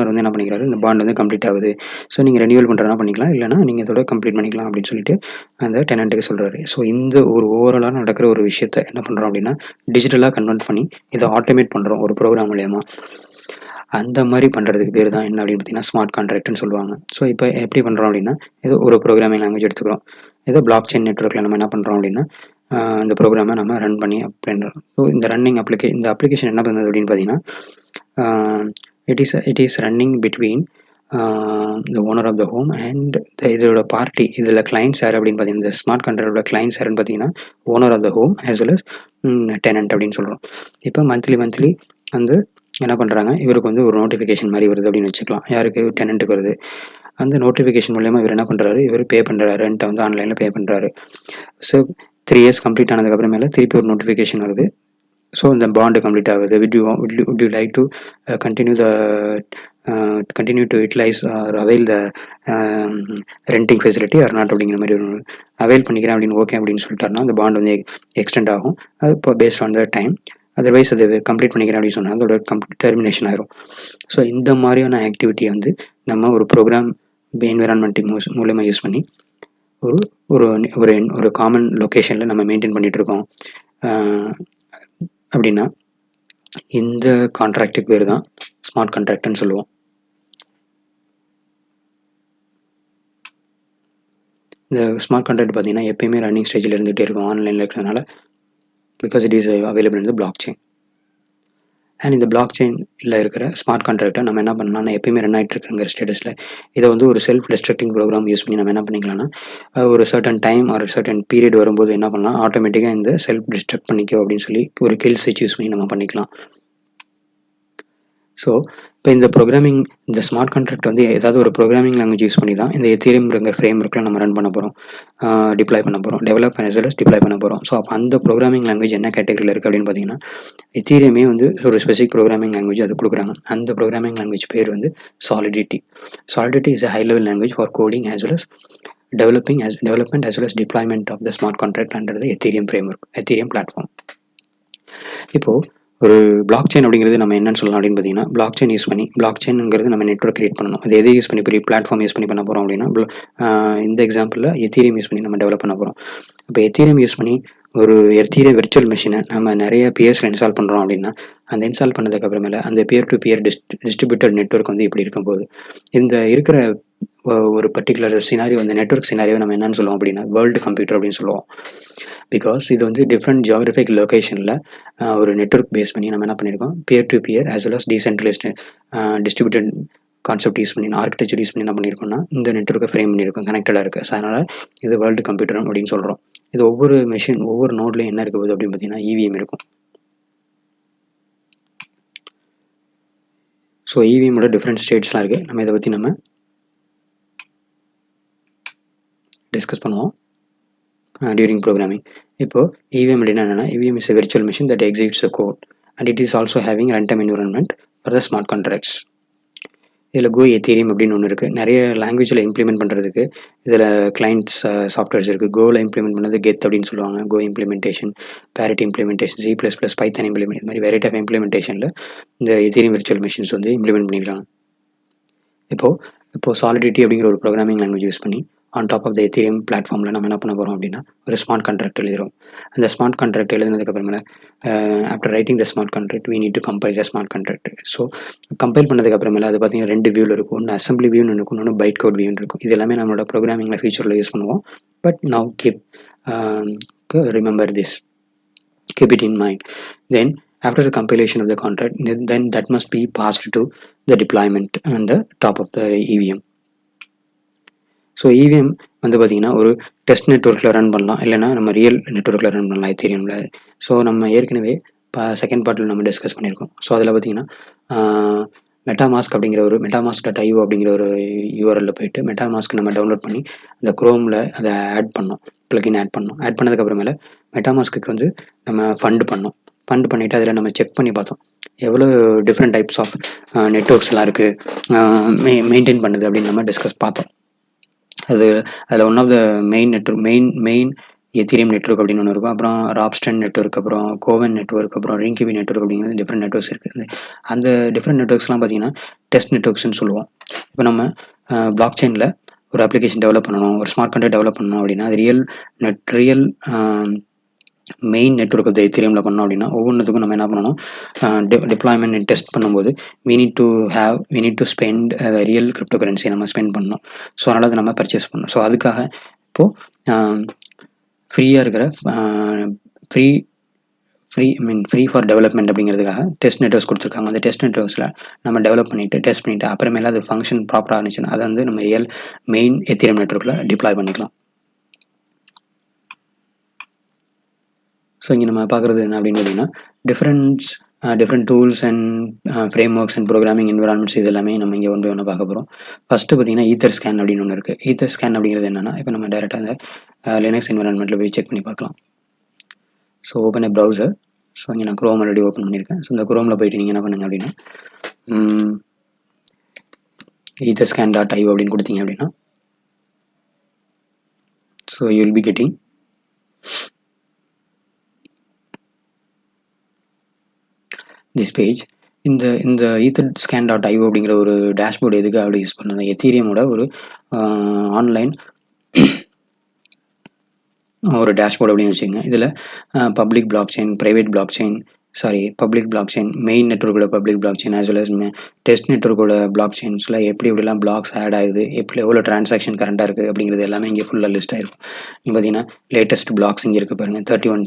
வந்து என்ன பண்ணிக்கிறாரு, இந்த பாண்ட் வந்து கம்ப்ளீட் ஆகுது. ஸோ நீங்கள் ரெனியூவல் பண்ணுறதுனா பண்ணிக்கலாம், இல்லைனா நீங்கள் இதோட கம்ப்ளீட் பண்ணிக்கலாம் அப்படின்னு சொல்லிட்டு அந்த டெனண்ட்டுக்கு சொல்கிறாரு. ஸோ இந்த ஒரு ஓவராலாக நடக்கிற ஒரு விஷயத்தை என்ன பண்ணுறோம் அப்படின்னா டிஜிட்டலாக கன்வெர்ட் பண்ணி இதை ஆட்டோமேட் பண்ணுறோம் ஒரு ப்ரோக்ராம் மூலயமா. அந்த மாதிரி பண்ணுறதுக்கு பேர் தான் என்ன அப்படின்னு பார்த்தீங்கன்னா ஸ்மார்ட் கான்ட்ராக்ட்னு சொல்லுவாங்க. ஸோ இப்போ எப்படி பண்ணுறோம் அப்படின்னா ஏதோ ஒரு ப்ரோக்ராமிங் லாங்குவேஜ் எடுத்துக்கிறோம். ஏதோ பிளாக் செயின் நெட்வொர்க்கில் நம்ம என்ன பண்ணுறோம் அப்படின்னா இந்த ப்ரோக்ராமை நம்ம ரன் பண்ணி பண்ணுறோம். ஸோ இந்த இந்த அப்ளிகேஷன் என்ன பண்ணுது அப்படின்னு பார்த்தீங்கன்னா it is running between the owner of the home and இதோட பார்ட்டி, இதில் கிளைண்ட்ஸ் யார் அப்படின்னு பார்த்தீங்கன்னா இந்த ஸ்மார்ட் கான்ட்ராக்டோட கிளைண்ட்ஸ் யாருன்னு பார்த்தீங்கன்னா owner of the home as well as tenant அப்படின்னு சொல்கிறோம். இப்போ மந்த்லி வந்து என்ன பண்ணுறாங்க, இவருக்கு வந்து ஒரு நோட்டிஃபிகேஷன் மாதிரி வருது அப்படின்னு வச்சுக்கலாம். யாருக்கு, டெனண்ட்டுக்கு வருது. அந்த நோட்டிஃபிகேஷன் மூலயமா இவர் என்ன பண்ணுறாரு, இவர் பே பண்ணுறாரு, ரெண்ட்டை வந்து ஆன்லைனில் பே பண்ணுறாரு. ஸோ 3 இயர்ஸ் கம்ப்ளீட் ஆனதுக்கப்புறமேல திருப்பி ஒரு நோட்டிஃபிகேஷன் வருது. ஸோ இந்த பாண்டு கம்ப்ளீட் ஆகுது. would you like to continue to utilize or avail the renting facility or not அப்படிங்கிற மாதிரி ஒரு அவைல் பண்ணிக்கிறேன் அப்படின்னு ஓகே அப்படின்னு சொல்லிட்டாருன்னா அந்த பாண்ட் வந்து எக்ஸ்டெண்ட் ஆகும். அது இப்போ based on the time. Otherwise அதை கம்ப்ளீட் பண்ணிக்கிறேன் அப்படின்னு சொன்னால் அதோட டெர்மினேஷன் ஆயிரும். ஸோ இந்த மாதிரியான ஆக்டிவிட்டியை வந்து நம்ம ஒரு ப்ரோக்ராம் என்விரான்மெண்ட் மூலமா யூஸ் பண்ணி ஒரு காமன் லொக்கேஷனில் நம்ம மெயின்டைன் பண்ணிகிட்ருக்கோம் அப்படின்னா இந்த கான்ட்ராக்டுக்கு பேர் தான் ஸ்மார்ட் கான்ட்ராக்ட்னு சொல்லுவோம். இந்த ஸ்மார்ட் கான்ட்ராக்ட் பார்த்தீங்கன்னா எப்பயுமே ரன்னிங் ஸ்டேஜில் இருந்துகிட்டே இருக்கும் ஆன்லைனில் இருக்கிறதுனால, because it is available in the block chain. And இந்த பிளாக் செயினில் இருக்கிற ஸ்மார்ட் கான்ட்ராக்டை நம்ம என்ன பண்ணலாம்னா எப்பயுமே ரன் ஆகிட்டு இருக்குங்கிற ஸ்டேட்டஸில் இதை வந்து ஒரு செல்ஃப் டிஸ்ட்ரக்டிங் ப்ரோக்ராம் யூஸ் பண்ணி நம்ம என்ன பண்ணிக்கலாம்னா ஒரு சர்டன் டைம் ஒரு சர்டன் பீரியட் வரும்போது என்ன பண்ணலாம், ஆட்டோமேட்டிக்காக இந்த செல்ஃப் டிஸ்ட்ரக்ட் பண்ணிக்கோ அப்படின்னு சொல்லி ஒரு கில் ஸ்விட்ச் யூஸ் பண்ணி நம்ம பண்ணிக்கலாம். ஸோ இப்போ இந்த ஸ்மார்ட் கான்ட்ராக்ட் வந்து ஏதாவது ஒரு ப்ரோக்ராமிங் லாங்குவேஜ் யூஸ் பண்ணி தான் இந்த எத்தீரியம்ங்கிற ஃப்ரேம் ஒர்க்கில் நம்ம ரன் பண்ண போகிறோம், டிப்ளாய் பண்ண போகிறோம், develop as well as deploy பண்ண போகிறோம். ஸோ அப்போ அந்த ப்ரோக்ராமிங் லாங்குவேஜ் என்ன கேட்டகரியில் இருக்குது அப்படின்னு பார்த்தீங்கன்னா எத்தீரியமே வந்து ஒரு ஸ்பெசிஃபிக் ப்ரோக்ராமிங் லாங்குவேஜ் அது கொடுக்குறாங்க. அந்த ப்ரோக்ராமிங் லாங்குவேஜ் பேர் வந்து Solidity. Solidity is a high level language for coding as well as development as well as deployment of the smart contract under the Ethereum framework, Ethereum platform. இப்போது ஒரு black chain அப்படிங்கிறது நம்ம என்னன்னு சொல்லலாம் அப்படின்னு பார்த்தீங்கன்னா பிளாக் செயின் யூஸ் பண்ணி black செயின்ங்கிறது நம்ம நெட்வொர்க் கிரியேட் பண்ணணும். அது எதை யூஸ் பண்ணி பெரிய பிளாட்ஃபார்ம் யூஸ் பண்ணி பண்ண போகிறோம் அப்படின்னா இந்த எக்ஸாம்பிளில் எத்தீரியம் யூஸ் பண்ணி நம்ம டெவலப் பண்ண போகிறோம். இப்போ எத்தீரியம் யூஸ் பண்ணி ஒரு எர்த்தியர் விர்ச்சுவல் மிஷினை நம்ம நிறைய பியர்ஸில் இன்ஸ்டால் பண்ணுறோம் அப்படின்னா, அந்த இன்ஸ்டால் பண்ணதுக்கு அப்புறமேல அந்த peer to peer distributed network வந்து இப்படி இருக்கும் போது, இந்த இருக்கிற ஒரு பர்டிகுலர் சினாரியோ, அந்த நெட்வொர்க் சினாரியோ நம்ம என்னன்னு சொல்லுவோம் அப்படின்னா வேர்ல்டு கம்ப்யூட்டர் அப்படின்னு சொல்லுவோம். பிகாஸ் இது வந்து டிஃப்ரெண்ட் ஜியாகிரபிக் லொக்கேஷனில் ஒரு நெட்வொர்க் பேஸ் பண்ணி நம்ம என்ன பண்ணியிருக்கோம், peer to peer as well as decentralized distributed concept use பண்ணி, ஆர்கிடெக்சர் யூஸ் பண்ணி என்ன பண்ணியிருக்கோம்னா இந்த நெட்வொர்க்கை ஃப்ரேம் பண்ணியிருக்கோம், கனெக்டடாக இருக்குது. ஸோ அதனால் இது வேர்ல்டு கம்ப்யூட்டர் அப்படின்னு சொல்கிறோம். இது ஒவ்வொரு மெஷின் ஒவ்வொரு நோட்லையும் என்ன இருக்க போகுது அப்படின்னு பார்த்தீங்கன்னா இவிஎம் இருக்கும். ஸோ இவிஎம்மோட டிஃப்ரெண்ட் ஸ்டேட்ஸ்லாம் இருக்குது. நம்ம இதை பற்றி நம்ம டிஸ்கஸ் பண்ணுவோம் டியூரிங் ப்ரோக்ராமிங். இப்போது இவிஎம் அப்படின்னா என்னென்னா, EVM is a virtual machine that executes the code and it is also having runtime environment for the smart contracts. இதில் கோ எத்தீரியம் அப்படின்னு ஒன்று இருக்குது. நிறைய லாங்குவேஜில் இம்ப்ளிமெண்ட் பண்ணுறதுக்கு இதில் கிளைண்ட்ஸ் சாஃப்ட்வேர்ஸ் இருக்குது. கோவில் இம்ப்ளிமெண்ட் பண்ணது கெத் அப்படின்னு சொல்லுவாங்க, Go implementation, parity implementation, C++, python implement, இது மாதிரி வெரைட்டி ஆஃப் இம்ப்ளிமெண்டேஷனில் இந்த எத்தீரியம் விர்ச்சுவல் மிஷின்ஸ் வந்து இம்ப்ளிமெண்ட் பண்ணியிருக்காங்க. இப்போது சாலிடிட்டி அப்படிங்கிற ஒரு ப்ரோக்ராமிங் லாங்குவேஜ் யூஸ் பண்ணி on top of the Ethereum பிளாட்ஃபார்மில் நம்ம என்ன பண்ண போகிறோம் அப்படின்னா ஒரு ஸ்மார்ட் கான்ட்ராக்ட் எழுதுகிறோம். அந்த ஸ்மார்ட் கான்ட்ராக்ட் எழுதுனதுக்கப்புறமேல after writing the smart contract we need to compile the smart contract. So compile பண்ணதுக்கப்புறமேல அது பார்த்தீங்கன்னா 2 வியூவில் இருக்கும். ஒன்று அசம்பிளி வியூன்னு இருக்கும், இன்னொன்று பைட் கோட் வியூன்னு இருக்கும். இது எல்லாமே நம்மளோட ப்ரோக்ராமிங்கில் ஃபியூச்சரில் யூஸ் பண்ணுவோம். But now remember this, keep it in mind. Then after the compilation of the contract, then that must be passed to the deployment on the top of the EVM. So EVM வந்து பார்த்திங்கன்னா ஒரு test நெட்வொர்க்கில் run பண்ணலாம், இல்லைனா நம்ம real நெட்வொர்க்கில் run பண்ணலாம் எத்தீரியமில். So நம்ம ஏற்கனவே செகண்ட் பார்ட்டில் நம்ம டிஸ்கஸ் பண்ணியிருக்கோம். ஸோ அதில் பார்த்திங்கன்னா மெட்டாமாஸ்க் அப்படிங்கிற ஒரு metamask.io அப்படிங்கிற ஒரு யூஆர்எல்லில் போயிட்டு மெட்டாமாஸ்க் நம்ம டவுன்லோட் பண்ணி அந்த குரோமில் அதை ஆட் பண்ணோம், ப்ளகின் ஆட் பண்ணதுக்கப்புறமேல மெட்டாமாஸ்க்கு வந்து நம்ம ஃபண்ட் பண்ணிவிட்டு அதில் நம்ம செக் பண்ணி பார்த்தோம் எவ்வளோ டிஃப்ரெண்ட் டைப்ஸ் ஆஃப் நெட்வொர்க்ஸ்லாம் இருக்குது மெயின்டைன் பண்ணுது அப்படின்னு நம்ம டிஸ்கஸ் பார்த்தோம். அதில் one of the main Ethereum network அப்படின்னு ஒன்று இருக்கும். அப்புறம் ராப்ஸ்டன் நெட்வொர்க், அப்புறம் கோவன் நெட்வொர்க், அப்புறம் ரிங்கிபி நெட்வொர்க் அப்படிங்கிறது டிஃப்ரெண்ட் நெட்வொர்க்ஸ் இருக்குது. அந்த டிஃப்ரெண்ட் நெட்வொர்க்ஸ்லாம் பார்த்தீங்கன்னா டெஸ்ட் நெட்வொர்க்ஸ்னு சொல்லுவோம். இப்போ நம்ம பிளாக் செயினில் ஒரு அப்ளிகேஷன் டெவலப் பண்ணணும், ஒரு ஸ்மார்ட் கான்ட்ராக்ட் டெவலப் பண்ணணும் அப்படின்னா அது real main network of the எத்தீரியமில் பண்ணோம் அப்படின்னா ஒவ்வொன்றுத்துக்கும் நம்ம என்ன பண்ணணும், டிப்ளாய்மெண்ட் டெஸ்ட் பண்ணும்போது we need to spend real crypto currency நம்ம ஸ்பெண்ட் பண்ணணும். ஸோ அதனால் அதை நம்ம பர்ச்சேஸ் பண்ணணும். ஸோ அதுக்காக இப்போது ஃப்ரீயாக இருக்கிற ஃப்ரீ ஃபார் டெவலப்மெண்ட் அப்படிங்கிறதுக்காக டெஸ்ட் நெட்வொர்க்ஸ் கொடுத்துருக்காங்க. அந்த டெஸ்ட் நெட்வொர்க்ஸில் நம்ம டெவலப் டெஸ்ட் பண்ணிவிட்டு அப்புறமேல அது ஃபங்க்ஷன் ப்ராப்பராக இருந்துச்சுன்னா அதை வந்து நம்ம ரியல் மெயின் எத்தீரியம் நெட்வொர்க்கில் டிப்ளாய் பண்ணிக்கலாம். ஸோ இங்கே நம்ம பார்க்குறது என்ன அப்படின்னு பார்த்தீங்கன்னா different tools and frame works and programming environments இது எல்லாமே நம்ம இங்கே ஒன்று பார்க்க போகிறோம். ஃபஸ்ட்டு பார்த்தீங்கன்னா ஈத்தர் ஸ்கேன் அப்படின்னு ஒன்று இருக்குது. ஈத்தர் ஸ்கேன் அப்படிங்கிறது என்னென்னா, இப்போ நம்ம டேரெக்டாக அந்த லினக்ஸ் என்விரான்மெண்ட்டில் போய் செக் பண்ணி பார்க்கலாம். So open browser. ஸோ இங்கே நான் குரோம் ஆல்ரெடி ஓப்பன் பண்ணியிருக்கேன். ஸோ இந்த குரோமில் போயிட்டு நீங்கள் என்ன பண்ணுங்க அப்படின்னா etherscan.io அப்படின்னு கொடுத்தீங்க அப்படின்னா so you will be getting this page. இந்த etherscan.io அப்படிங்கிற ஒரு டேஷ்போர்டு எதுக்கு அப்படி யூஸ் பண்ணுறது, எத்தீரியமோட ஒரு ஆன்லைன் ஒரு டேஷ்போர்டு அப்படின்னு வச்சுக்கோங்க. இதில் பப்ளிக் பிளாக் செயின், மெயின் நெட்வொர்க்கோட public block chain as well as test நெட்வொர்க்கோட பிளாக் செயின்ஸில் எப்படிலாம் பிளாக்ஸ் ஆட் ஆகுது, எவ்வளோ டிரான்சாக்ஷன் கரண்டாக இருக்குது அப்படிங்கிறது எல்லாமே இங்கே ஃபுல்லாக லிஸ்ட் ஆகிருக்கும். இங்கே பார்த்தீங்கன்னா லேட்டஸ்ட் பிளாக்ஸ் இங்கே இருக்குது பாருங்கள், 31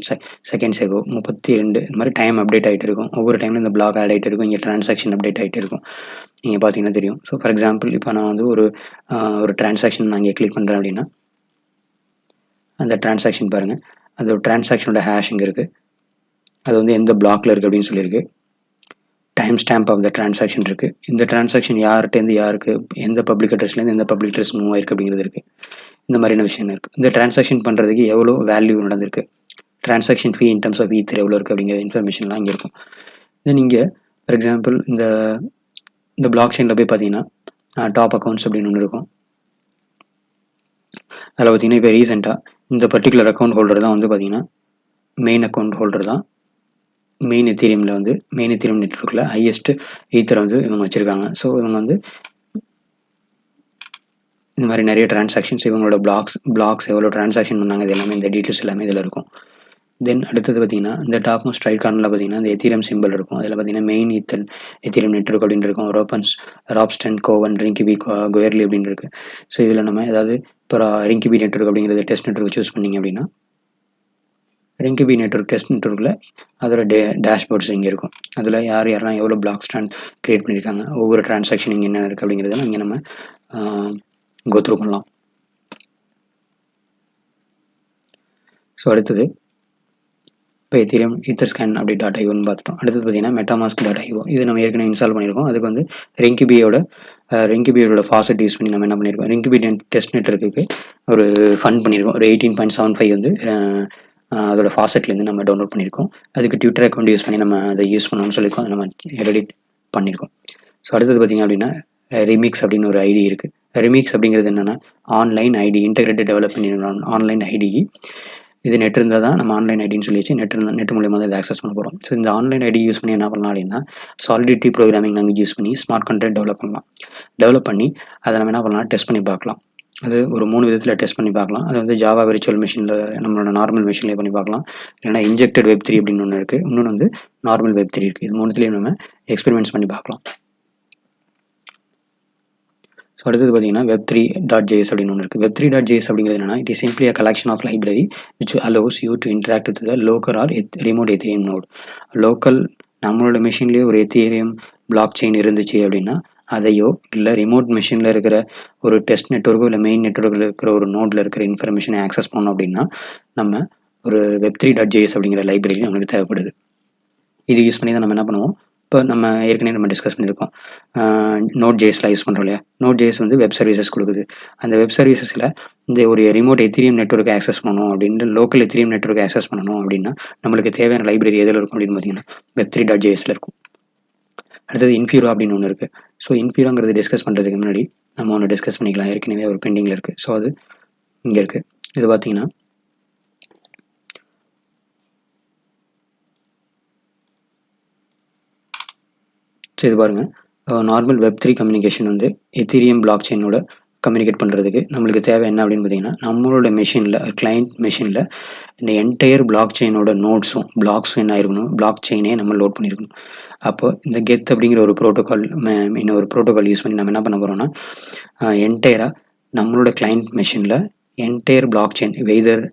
செகண்ட்ஸ் ஆகும், 32 இந்த மாதிரி டைம் அப்டேட் ஆகிட்டு இருக்கும். ஒவ்வொரு டைமில் இந்த பிளாக் ஆட் ஆகிட்டு இருக்கும், இங்கே டிரான்சாக்ஷன் அப்டேட் ஆகிட்டு இருக்கும். நீங்கள் பார்த்தீங்கன்னா தெரியும். ஸோ ஃபார் எக்ஸாம்பிள் இப்போ நான் வந்து ஒரு டிரான்சாக்ஷன் நான் இங்கே கிளிக் பண்ணுறேன் அப்படின்னா அந்த டிரான்சாக்ஷன் பாருங்கள், அந்த டிரான்சாக்ஷனோட ஹேஷ் இங்கே இருக்குது, அது வந்து எந்த பிளாக்ல இருக்குது அப்படின்னு சொல்லியிருக்கு. Time stamp of the transaction இருக்குது. இந்த டிரான்சாக்ஷன் யார்கிட்டேருந்து யாருக்கு, எந்த பப்ளிக் அட்ரஸ்லேருந்து எந்த பப்ளிக் அட்ரஸ் மூவ் ஆயிருக்கு அப்படிங்கிறது இருக்குது. இந்த மாதிரியான விஷயம் இருக்குது. இந்த டிரான்சாக்ஷன் பண்ணுறதுக்கு எவ்வளோ வேல்யூ நடந்திருக்கு, transaction fee in terms of ether எவ்வளோ இருக்குது அப்படிங்கிற இன்ஃபர்மேஷன்லாம் இங்கே இருக்கும். தென் இங்கே ஃபார் எக்ஸாம்பிள் இந்த பிளாக் செயினில் போய் பார்த்தீங்கன்னா டாப் அக்கௌண்ட்ஸ் அப்படின்னு ஒன்று இருக்கும். அதில் பார்த்தீங்கன்னா இப்போ ரீசெண்டாக இந்த பர்டிகுலர் அக்கௌண்ட் ஹோல்டர் தான் வந்து பார்த்தீங்கன்னா மெயின் அக்கௌண்ட் ஹோல்டர் தான் மெயின் எத்தீரியம் நெட்வொர்க்கில் ஹையஸ்ட் ஈத்தரை வந்து இவங்க வச்சுருக்காங்க. ஸோ இவங்க வந்து இந்த மாதிரி நிறைய டிரான்சாக்ஷன்ஸ், இவங்களோட பிளாக்ஸ் எவ்வளோ டிரான்சாக்ஷன் பண்ணாங்க, இது எல்லாமே இந்த டீட்டெயில்ஸ் எல்லாமே இதில் இருக்கும். தென் அடுத்தது பார்த்தீங்கன்னா இந்த டாப் மோஸ்ட் ரைட் கார்னரில் பார்த்தீங்கன்னா இந்த எத்தீரியம் சிம்பிள் இருக்கும். அதில் பார்த்தீங்கன்னா மெயின் எத்தீரியம் நெட்வொர்க் அப்படின்னு இருக்கும். ராப்ஸ்டன், கோவன், ரிங்கிபி, குயர்லி அப்படின்னு இருக்குது. ஸோ இதில் நம்ம ஏதாவது இப்போ ரிங்கிபி நெட்வொர்க் அப்படிங்கிறது டெஸ்ட் நெட்வொர்க் சூஸ் பண்ணிங்க அப்படின்னா ரிங்கிபி நெட்வொர்க் டெஸ்ட் நெட்வொர்க்கில் அதோட டேஷ்போர்ட்ஸ் இங்கே இருக்கும். அதில் யாரெல்லாம் எவ்வளோ பிளாக்ஸ் க்ரியேட் பண்ணியிருக்காங்க, ஒவ்வொரு டிரான்சாக்ஷன் இங்கே என்ன இருக்குது அப்படிங்கிறதெல்லாம் இங்கே நம்ம கோத்ரூ பண்ணலாம். ஸோ அடுத்தது இப்போ எத்தீரியம் ஈத்தர்ஸ்கேன் அப்படி .ioன்னு பார்த்துட்டோம். அடுத்தது பார்த்தீங்கன்னா மெட்டாமாஸ்க் .io. இது நம்ம ஏற்கனவே இன்ஸ்டால் பண்ணியிருக்கோம். அதுக்கு வந்து ரிங்கிபியோட ஃபாசட் யூஸ் பண்ணி நம்ம என்ன பண்ணியிருக்கோம், ரிங்கிபி டெஸ்ட் நெட்வொர்க்குக்கு ஒரு ஃபண்ட் பண்ணியிருக்கோம். ஒரு 18.75 வந்து அதோட ஃபாசட்லேருந்து நம்ம டவுன்லோட் பண்ணியிருக்கோம். அதுக்கு ட்விட்டர் அக்கௌண்ட் யூஸ் பண்ணி நம்ம அதை யூஸ் பண்ணணும்னு சொல்லியிருக்கோம். அதை நம்ம ரெடிட் பண்ணியிருக்கோம். ஸோ அடுத்தது பார்த்திங்க அப்படின்னா ரிமிக்ஸ் அப்படின்னு ஒரு ஐடி இருக்குது. ரிமிக்ஸ் அப்படிங்கிறது என்னென்னா online IDE, integrated development online IDE. இது நெட் இருந்தால் தான் நம்ம ஆன்லைன் ஐடின்னு சொல்லிச்சு நெட் மூலியமாக தான் இதை ஆக்சஸ் பண்ண போகிறோம். ஸோ இந்த ஆன்லைன் ஐடி யூஸ் பண்ணி என்ன பண்ணலாம் அப்படின்னா சாலிடிட்டி ப்ரோக்ராமிங் லாங்குவேஜ் யூஸ் பண்ணி ஸ்மார்ட் கான்ட்ராக்ட் டெவலப் பண்ணி அதை நம்ம என்ன பண்ணலாம், டெஸ்ட் பண்ணி பார்க்கலாம். அது ஒரு 3 விதத்தில் டெஸ்ட் பண்ணி பார்க்கலாம். அது வந்து ஜாவா விர்ச்சுவல் மிஷினில் நம்மளோட நார்மல் மிஷின்லேயே பண்ணி பார்க்கலாம். இல்லைனா இன்ஜெக்டட் Web3 அப்படின்னு ஒன்று இருக்குது, இன்னொன்று வந்து நார்மல் Web3 இருக்குது. இது 3த்துலேயும் நம்ம எக்ஸ்பெரிமெண்ட்ஸ் பண்ணி பார்க்கலாம். ஸோ அடுத்தது பார்த்தீங்கன்னா web3.js அப்படின்னு ஒன்று இருக்குது. web3.js அப்படிங்கிறது என்னன்னா, it is simply a collection of library which allows you to interact with the local or remote Ethereum node. Local நம்மளோட மிஷின்லேயே ஒரு எத்தீரியம் பிளாக் செயின் இருந்துச்சு அப்படின்னா அதையோ இல்லை ரிமோட் மிஷினில் இருக்கிற ஒரு டெஸ்ட் நெட்வொர்க்கோ இல்லை மெயின் நெட்வொர்க்கில் இருக்கிற ஒரு நோட்டில் இருக்கிற இன்ஃபர்மேஷனை ஆக்சஸ் பண்ணோம் அப்படின்னா நம்ம ஒரு web3.js அப்படிங்கிற லைப்ரரி நம்மளுக்கு தேவைப்படுது. இது யூஸ் பண்ணி தான் நம்ம என்ன பண்ணுவோம், இப்போ நம்ம ஏற்கனவே நம்ம டிஸ்கஸ் பண்ணியிருக்கோம், Node.jsல யூஸ் பண்ணுறோம் இல்லையா. Node.js வந்து வெப் சர்வீசஸ் கொடுக்குது. அந்த வெப் சர்வீசஸில் இந்த ஒரு ரிமோட் எத்தீரியம் நெட்வொர்க் ஆக்சஸ் பண்ணணும் அப்படின்னு, லோக்கல் எத்தீரியம் நெட்வொர்க் ஆக்சஸ் பண்ணணும் அப்படின்னா நம்மளுக்கு தேவையான லைப்ரரி எதில் இருக்கும் அப்படின்னு பார்த்தீங்கன்னா web3.jsல இருக்கும். அடுத்தது இன்ஃபியூரா அப்படின்னு ஒன்று இருக்குது. ஸோ இன்ஃபியூராங்கிறது டிஸ்கஸ் பண்ணுறதுக்கு முன்னாடி நம்ம ஒன்று டிஸ்கஸ் பண்ணிக்கலாம். ஏற்கனவே ஒரு பெண்டிங்கில் இருக்குது. ஸோ அது இங்கே இருக்குது. இது பார்த்தீங்கன்னா ஸோ இது பாருங்கள், நார்மல் Web3 கம்யூனிகேஷன் வந்து எத்தீரியம் பிளாக் செயினோட கம்யூனிகேட் பண்ணுறதுக்கு நம்மளுக்கு தேவை என்ன அப்படின்னு பார்த்தீங்கன்னா, நம்மளோட மெஷினில் கிளைண்ட் மெஷினில் இந்த என்டையர் பிளாக் செயினோட பிளாக்ஸும் என்ன ஆயிருக்கணும், பிளாக் செயினே நம்ம லோட் பண்ணியிருக்கணும். அப்போ இந்த கெத் அப்படிங்கிற ஒரு ப்ரோட்டோகால் யூஸ் பண்ணி நம்ம என்ன பண்ண போகிறோம்னா, என்டையராக நம்மளோட கிளைண்ட் மெஷினில் என்டையர் பிளாக் செயின் வெய்தர்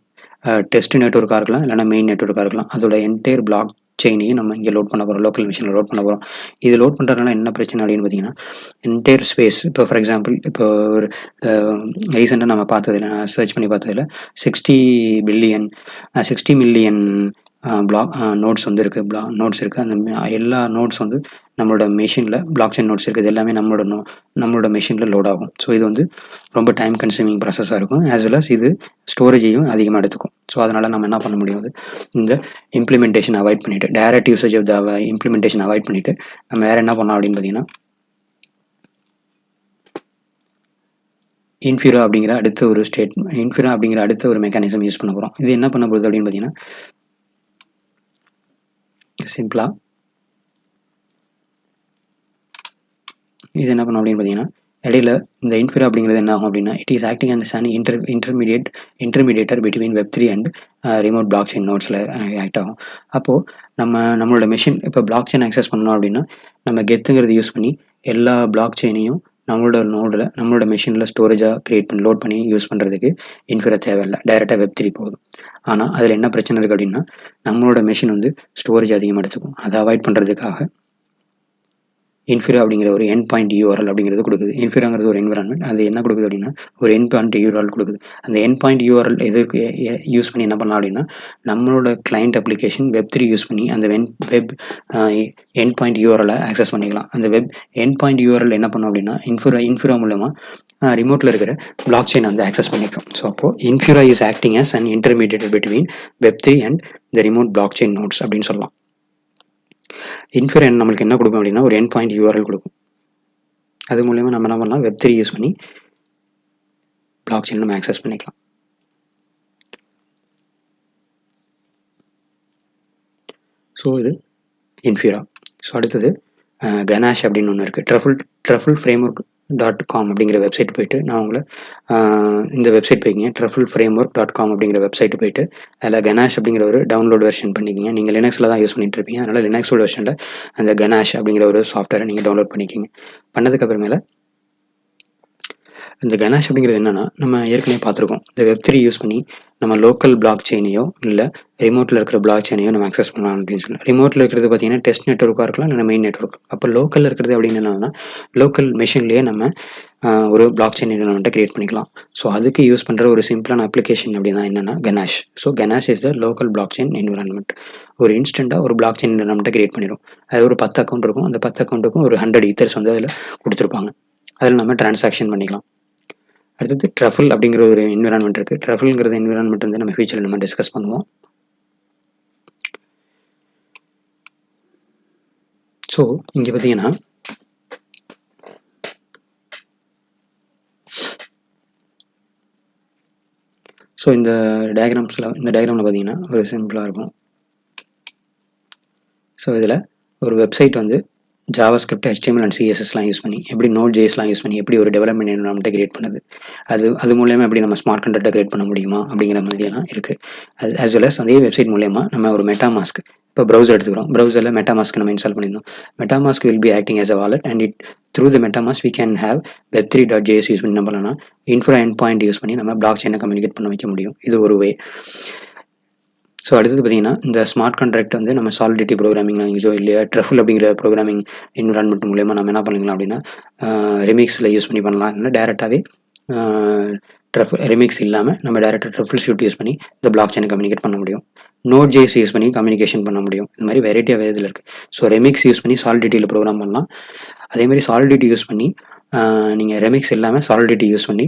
டெஸ்ட் நெட்வொர்க்காக இருக்கலாம், இல்லைனா மெயின் நெட்வொர்க்காக இருக்கலாம், அதோட என்டையர் பிளாக் செயினையும் நம்ம இங்கே லோட் பண்ண போகிறோம், லோக்கல் மிஷினில் லோட் பண்ண போகிறோம். இது லோட் பண்ணுறதுனால என்ன பிரச்சனை அப்படின்னு பார்த்தீங்கன்னா, என்டையர் ஸ்பேஸ், இப்போ ஃபார் எக்ஸாம்பிள் இப்போ ஒரு ரீசெண்டாக நம்ம பார்த்ததில், நான் சர்ச் பண்ணி பார்த்ததில் 60 மில்லியன் நோட்ஸ் வந்து இருக்குது, நோட்ஸ் இருக்குது. அந்த எல்லா நோட்ஸ் வந்து நம்மளோட மெஷினில் பிளாக் செயின் நோட்ஸ் இருக்குது. எல்லாமே நம்மளோட மெஷினில் லோட் ஆகும். ஸோ இது வந்து ரொம்ப டைம் கன்சூமிங் ப்ராசஸாக இருக்கும். ஆஸ் வெல் அஸ் இது ஸ்டோரேஜையும் அதிகமாக எடுத்துக்கும். ஸோ அதனால் நம்ம என்ன பண்ண முடியாது, இந்த இம்ப்ளிமெண்டேஷன் அவாய்ட் பண்ணிவிட்டு, direct usage of the implementation avoid பண்ணிவிட்டு நம்ம வேறு என்ன பண்ணலாம் அப்படின்னு பார்த்தீங்கன்னா, இன்ஃபியூரா அப்படிங்கிற அடுத்த ஒரு மெக்கானிசம் யூஸ் பண்ண போகிறோம். இது என்ன பண்ண போகுது அப்படின்னு பார்த்தீங்கன்னா, சிம்பிளாக இது என்ன பண்ணோம் அப்படின்னு பார்த்தீங்கன்னா, இடையில இந்த இன்ஃபியூரா அப்படிங்கிறது என்ன ஆகும் அப்படின்னா, it is acting as an intermediator between Web3 and remote block chain நோட்ஸில் ஆக்ட் ஆகும். அப்போது நம்மளோட மெஷின் இப்போ பிளாக் செயின் ஆக்சஸ் பண்ணோம் அப்படின்னா, நம்ம கெத்துங்கிறது யூஸ் பண்ணி எல்லா பிளாக் செயினையும் நம்மளோட மெஷினில் ஸ்டோரேஜாக லோட் பண்ணி யூஸ் பண்ணுறதுக்கு இன்ஃபியூரா தேவையில்லை, டைரெக்டாக Web3 போதும். ஆனால் அதில் என்ன பிரச்சனை இருக்குது அப்படின்னா, நம்மளோட மெஷின் வந்து ஸ்டோரேஜ் அதிகமாக எடுத்துக்கும். அதை அவாய்ட் பண்ணுறதுக்காக இன்ஃபியூரா அப்படிங்கிற ஒரு எண்ட் பாயிண்ட் யூஆர்எல் அப்படிங்கிறது கொடுக்குது. இன்ஃபியூராங்கிறது ஒரு என்விரான்மெண்ட், அது என்ன கொடுக்குது அப்படின்னா ஒரு எண்ட் பாயிண்ட் யூஆர்எல் கொடுக்குது. அந்த எண்ட் பாயிண்ட் யூஆர்எல் எதுக்கு யூஸ் பண்ணி என்ன பண்ணலாம் அப்படின்னா, நம்மளோட கிளைண்ட் அப்ளிகேஷன் Web3 யூஸ் பண்ணி அந்த வெப் எண்ட் பாயிண்ட் யூஆர்எலை ஆக்சஸ் பண்ணிக்கலாம். அந்த வெப் எண்ட் பாயிண்ட் யூஆர்எல் என்ன பண்ணும் அப்படின்னா, இன்ஃபியூரா மூலமாக ரிமோட்டில் இருக்கிற பிளாக் செயின் வந்து ஆக்சஸ் பண்ணிக்கும். ஸோ அப்போது Infura is acting as an intermediator between Web3 and the remote block chain nodes அப்படின்னு சொல்லலாம். இன்ஃபியூரா நம்மளுக்கு என்ன கொடுக்கும் அப்படின்னா, ஒரு எண்ட் பாயிண்ட் யூஆர்எல் கொடுக்கும். அது மூலமா நம்ம என்ன பண்ணலாம், Web3 யூஸ் பண்ணி பிளாக் செயின் நம்ம ஆக்சஸ் பண்ணிக்கலாம். ஸோ இது இன்ஃபியூரா. ஸோ அடுத்தது கனாஷ் அப்படின்னு ஒன்று இருக்குது. ட்ரஃபிள் ஃப்ரேம் ஒர்க் truffle.com அப்படிங்கிற வெப்சைட் போயிட்டு நான் உங்களை இந்த வெப்சைட் போய்க்கிங்க truffleframework.com அப்படிங்கிற வெப்சைட் போயிட்டு அதில் கனாஷ் அப்படிங்கிற ஒரு டவுன்லோட் வெர்ஷன் பண்ணிக்கிங்க. நீங்கள் லினக்ஸில் தான் யூஸ் பண்ணிட்டு இருப்பீங்க, அதனால் லினக்ஸோட வெர்ஷனில் அந்த கனாஷ் அப்படிங்கிற ஒரு சாஃப்ட்வேரை நீங்கள் டவுன்லோட் பண்ணிக்கிங்க. பண்ணதுக்கப்புறமேல இந்த கனாஷ் அப்படிங்கிறது என்னென்னா, நம்ம ஏற்கனவே பார்த்துருக்கோம், இந்த வெப்3 யூஸ் பண்ணி நம்ம லோக்கல் பிளாக் செயினையோ இல்லை ரிமோட்டில் இருக்கிற பிளாக் செயினையோ நம்ம அக்சஸ் பண்ணலாம் அப்படின்னு சொல்லி. ரிமோட்டில் இருக்கிறது பார்த்தீங்கன்னா டெஸ்ட் நெட்ஒர்க்காக இருக்கலாம், இல்லை மெயின் நெட்ஒர்க். அப்போ லோக்கலில் இருக்கிறது அப்படின்னு என்னென்னா, லோக்கல் மிஷின்லேயே நம்ம ஒரு பிளாக் செயின் என்விரான்மெண்ட்டை கிரியேட் பண்ணிக்கலாம். ஸோ அதுக்கு யூஸ் பண்ணுற ஒரு சிம்பிளான அப்ளிகேஷன் அப்படின்னா என்னென்னா ganache. So ganache is the local block chain environment. ஒரு இன்ஸ்டண்ட்டாக ஒரு பிளாக் செயின் என்விரான்மெண்ட்டை கிரியேட் பண்ணிடும். அது ஒரு 10 அக்கௌண்ட் இருக்கும், அந்த 10 அக்கௌண்ட்டுக்கும் ஒரு 100 ஈத்தர்ஸ் வந்து அதில் கொடுத்துருப்பாங்க. அதில் நம்ம டிரான்சாக்ஷன் பண்ணிக்கலாம். அடுத்தது ட்ரஃபிள் அப்படிங்கிற ஒரு என்விரான்மெண்ட் இருக்குது. ட்ரஃபிள்ங்கிறது என்விரான்மெண்ட் வந்து நம்ம ஃபியூச்சரில் நம்ம டிஸ்கஸ் பண்ணுவோம். ஸோ இங்கே பார்த்தீங்கன்னா ஸோ இந்த டயக்ராமில் பார்த்தீங்கன்னா ஒரு சிம்பிளாக இருக்கும். ஸோ இதில் ஒரு வெப்சைட் வந்து ஜாவாஸ்கிரிப்ட், HTML அண்ட் CSSலாம் யூஸ் பண்ணி, எப்படி Node.jsலாம் யூஸ் பண்ணி எப்படி ஒரு டெவலப்மெண்ட் என்விரான்மெண்ட்டை கிரியேட் பண்ணுது, அது மூலயமா எப்படி நம்ம ஸ்மார்ட் கான்ட்ராக்டை கிரியேட் பண்ண முடியுமா அப்படிங்கிற மாதிரியெல்லாம் இருக்குது. as well as அதே வெப்சைட் மூலயமா நம்ம ஒரு மெட்டாமாஸ்க், இப்போ ப்ரௌசர் எடுத்துக்கிறோம், ப்ரௌசரில் மெட்டாமாஸ்க் நம்ம இன்ஸ்டால் பண்ணியிருந்தோம். MetaMask will be acting as a wallet and it through the metamask we can have web3.js use பண்ணி நம்ம பண்ணலாம். இன்ஃப்ரா எண்ட் பாயிண்ட் யூஸ் பண்ணி நம்ம பிளாக் செயினை கம்யூனிகேட் பண்ண வைக்க முடியும். இது ஒரு வே. ஸோ அடுத்தது பார்த்தீங்கன்னா இந்த ஸ்மார்ட் கான்ட்ராக்ட் வந்து நம்ம சாலிடிட்டி ப்ரோக்ராமிங் லாங்குவேஜோ இல்லையா ட்ரஃபிள் அப்படிங்கிற ப்ரோக்ராமிங் என்விரான்மெண்ட் மூலமா நம்ம என்ன பண்ணிக்கலாம் அப்படின்னா ரெமிக்ஸில் யூஸ் பண்ணி பண்ணலாம். இல்லை டேரெக்டாகவே ரெமிக்ஸ் இல்லாமல் நம்ம டேரெக்டாக ட்ரஃபிள் ஷூட் யூஸ் பண்ணி இந்த பிளாக் செயினை கம்யூனிகேட் பண்ண முடியும். Node.js யூஸ் பண்ணி கம்யூனிகேஷன் பண்ண முடியும். இந்த மாதிரி வெரைட்டியாக இதில் இருக்குது. ஸோ ரெமிக்ஸ் யூஸ் பண்ணி சாலிடிட்டியில் ப்ரோக்ராம் பண்ணலாம். அதேமாதிரி சாலிடிட்டி யூஸ் பண்ணி நீங்கள் ரெமிக்ஸ் இல்லாமல் சாலிடிட்டி யூஸ் பண்ணி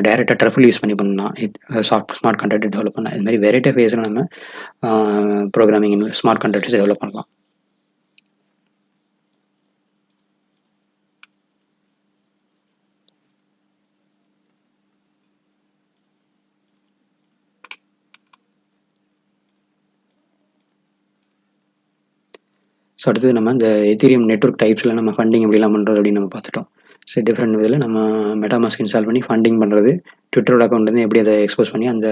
டேரெக்டாக ட்ரஃபிள் யூஸ் பண்ணி பண்ணலாம். ஸ்மார்ட் கான்ட்ராக்ட் டெவலப் பண்ணலாம். இது மாதிரி வெரைட்டி ஃபேஸில் நம்ம ப்ரோக்ராமிங் ஸ்மார்ட் கான்ட்ராக்ட்ஸ் டெவலப் பண்ணலாம். ஸோ அடுத்தது நம்ம இந்த எத்தீரியம் நெட்ஒர்க் டைப்ஸில் நம்ம ஃபண்டிங் எப்படிலாம் பண்ணுறது அப்படின்னு நம்ம பார்த்துட்டோம். ஸோ டிஃப்ரெண்ட் இதில் நம்ம மெட்டாமாஸ்க் இன்ஸ்டால் பண்ணி ஃபண்டிங் பண்ணுறது, ட்விட்டரோட அக்கௌண்ட்லேருந்து எப்படி அதை எக்ஸ்போஸ் பண்ணி அந்த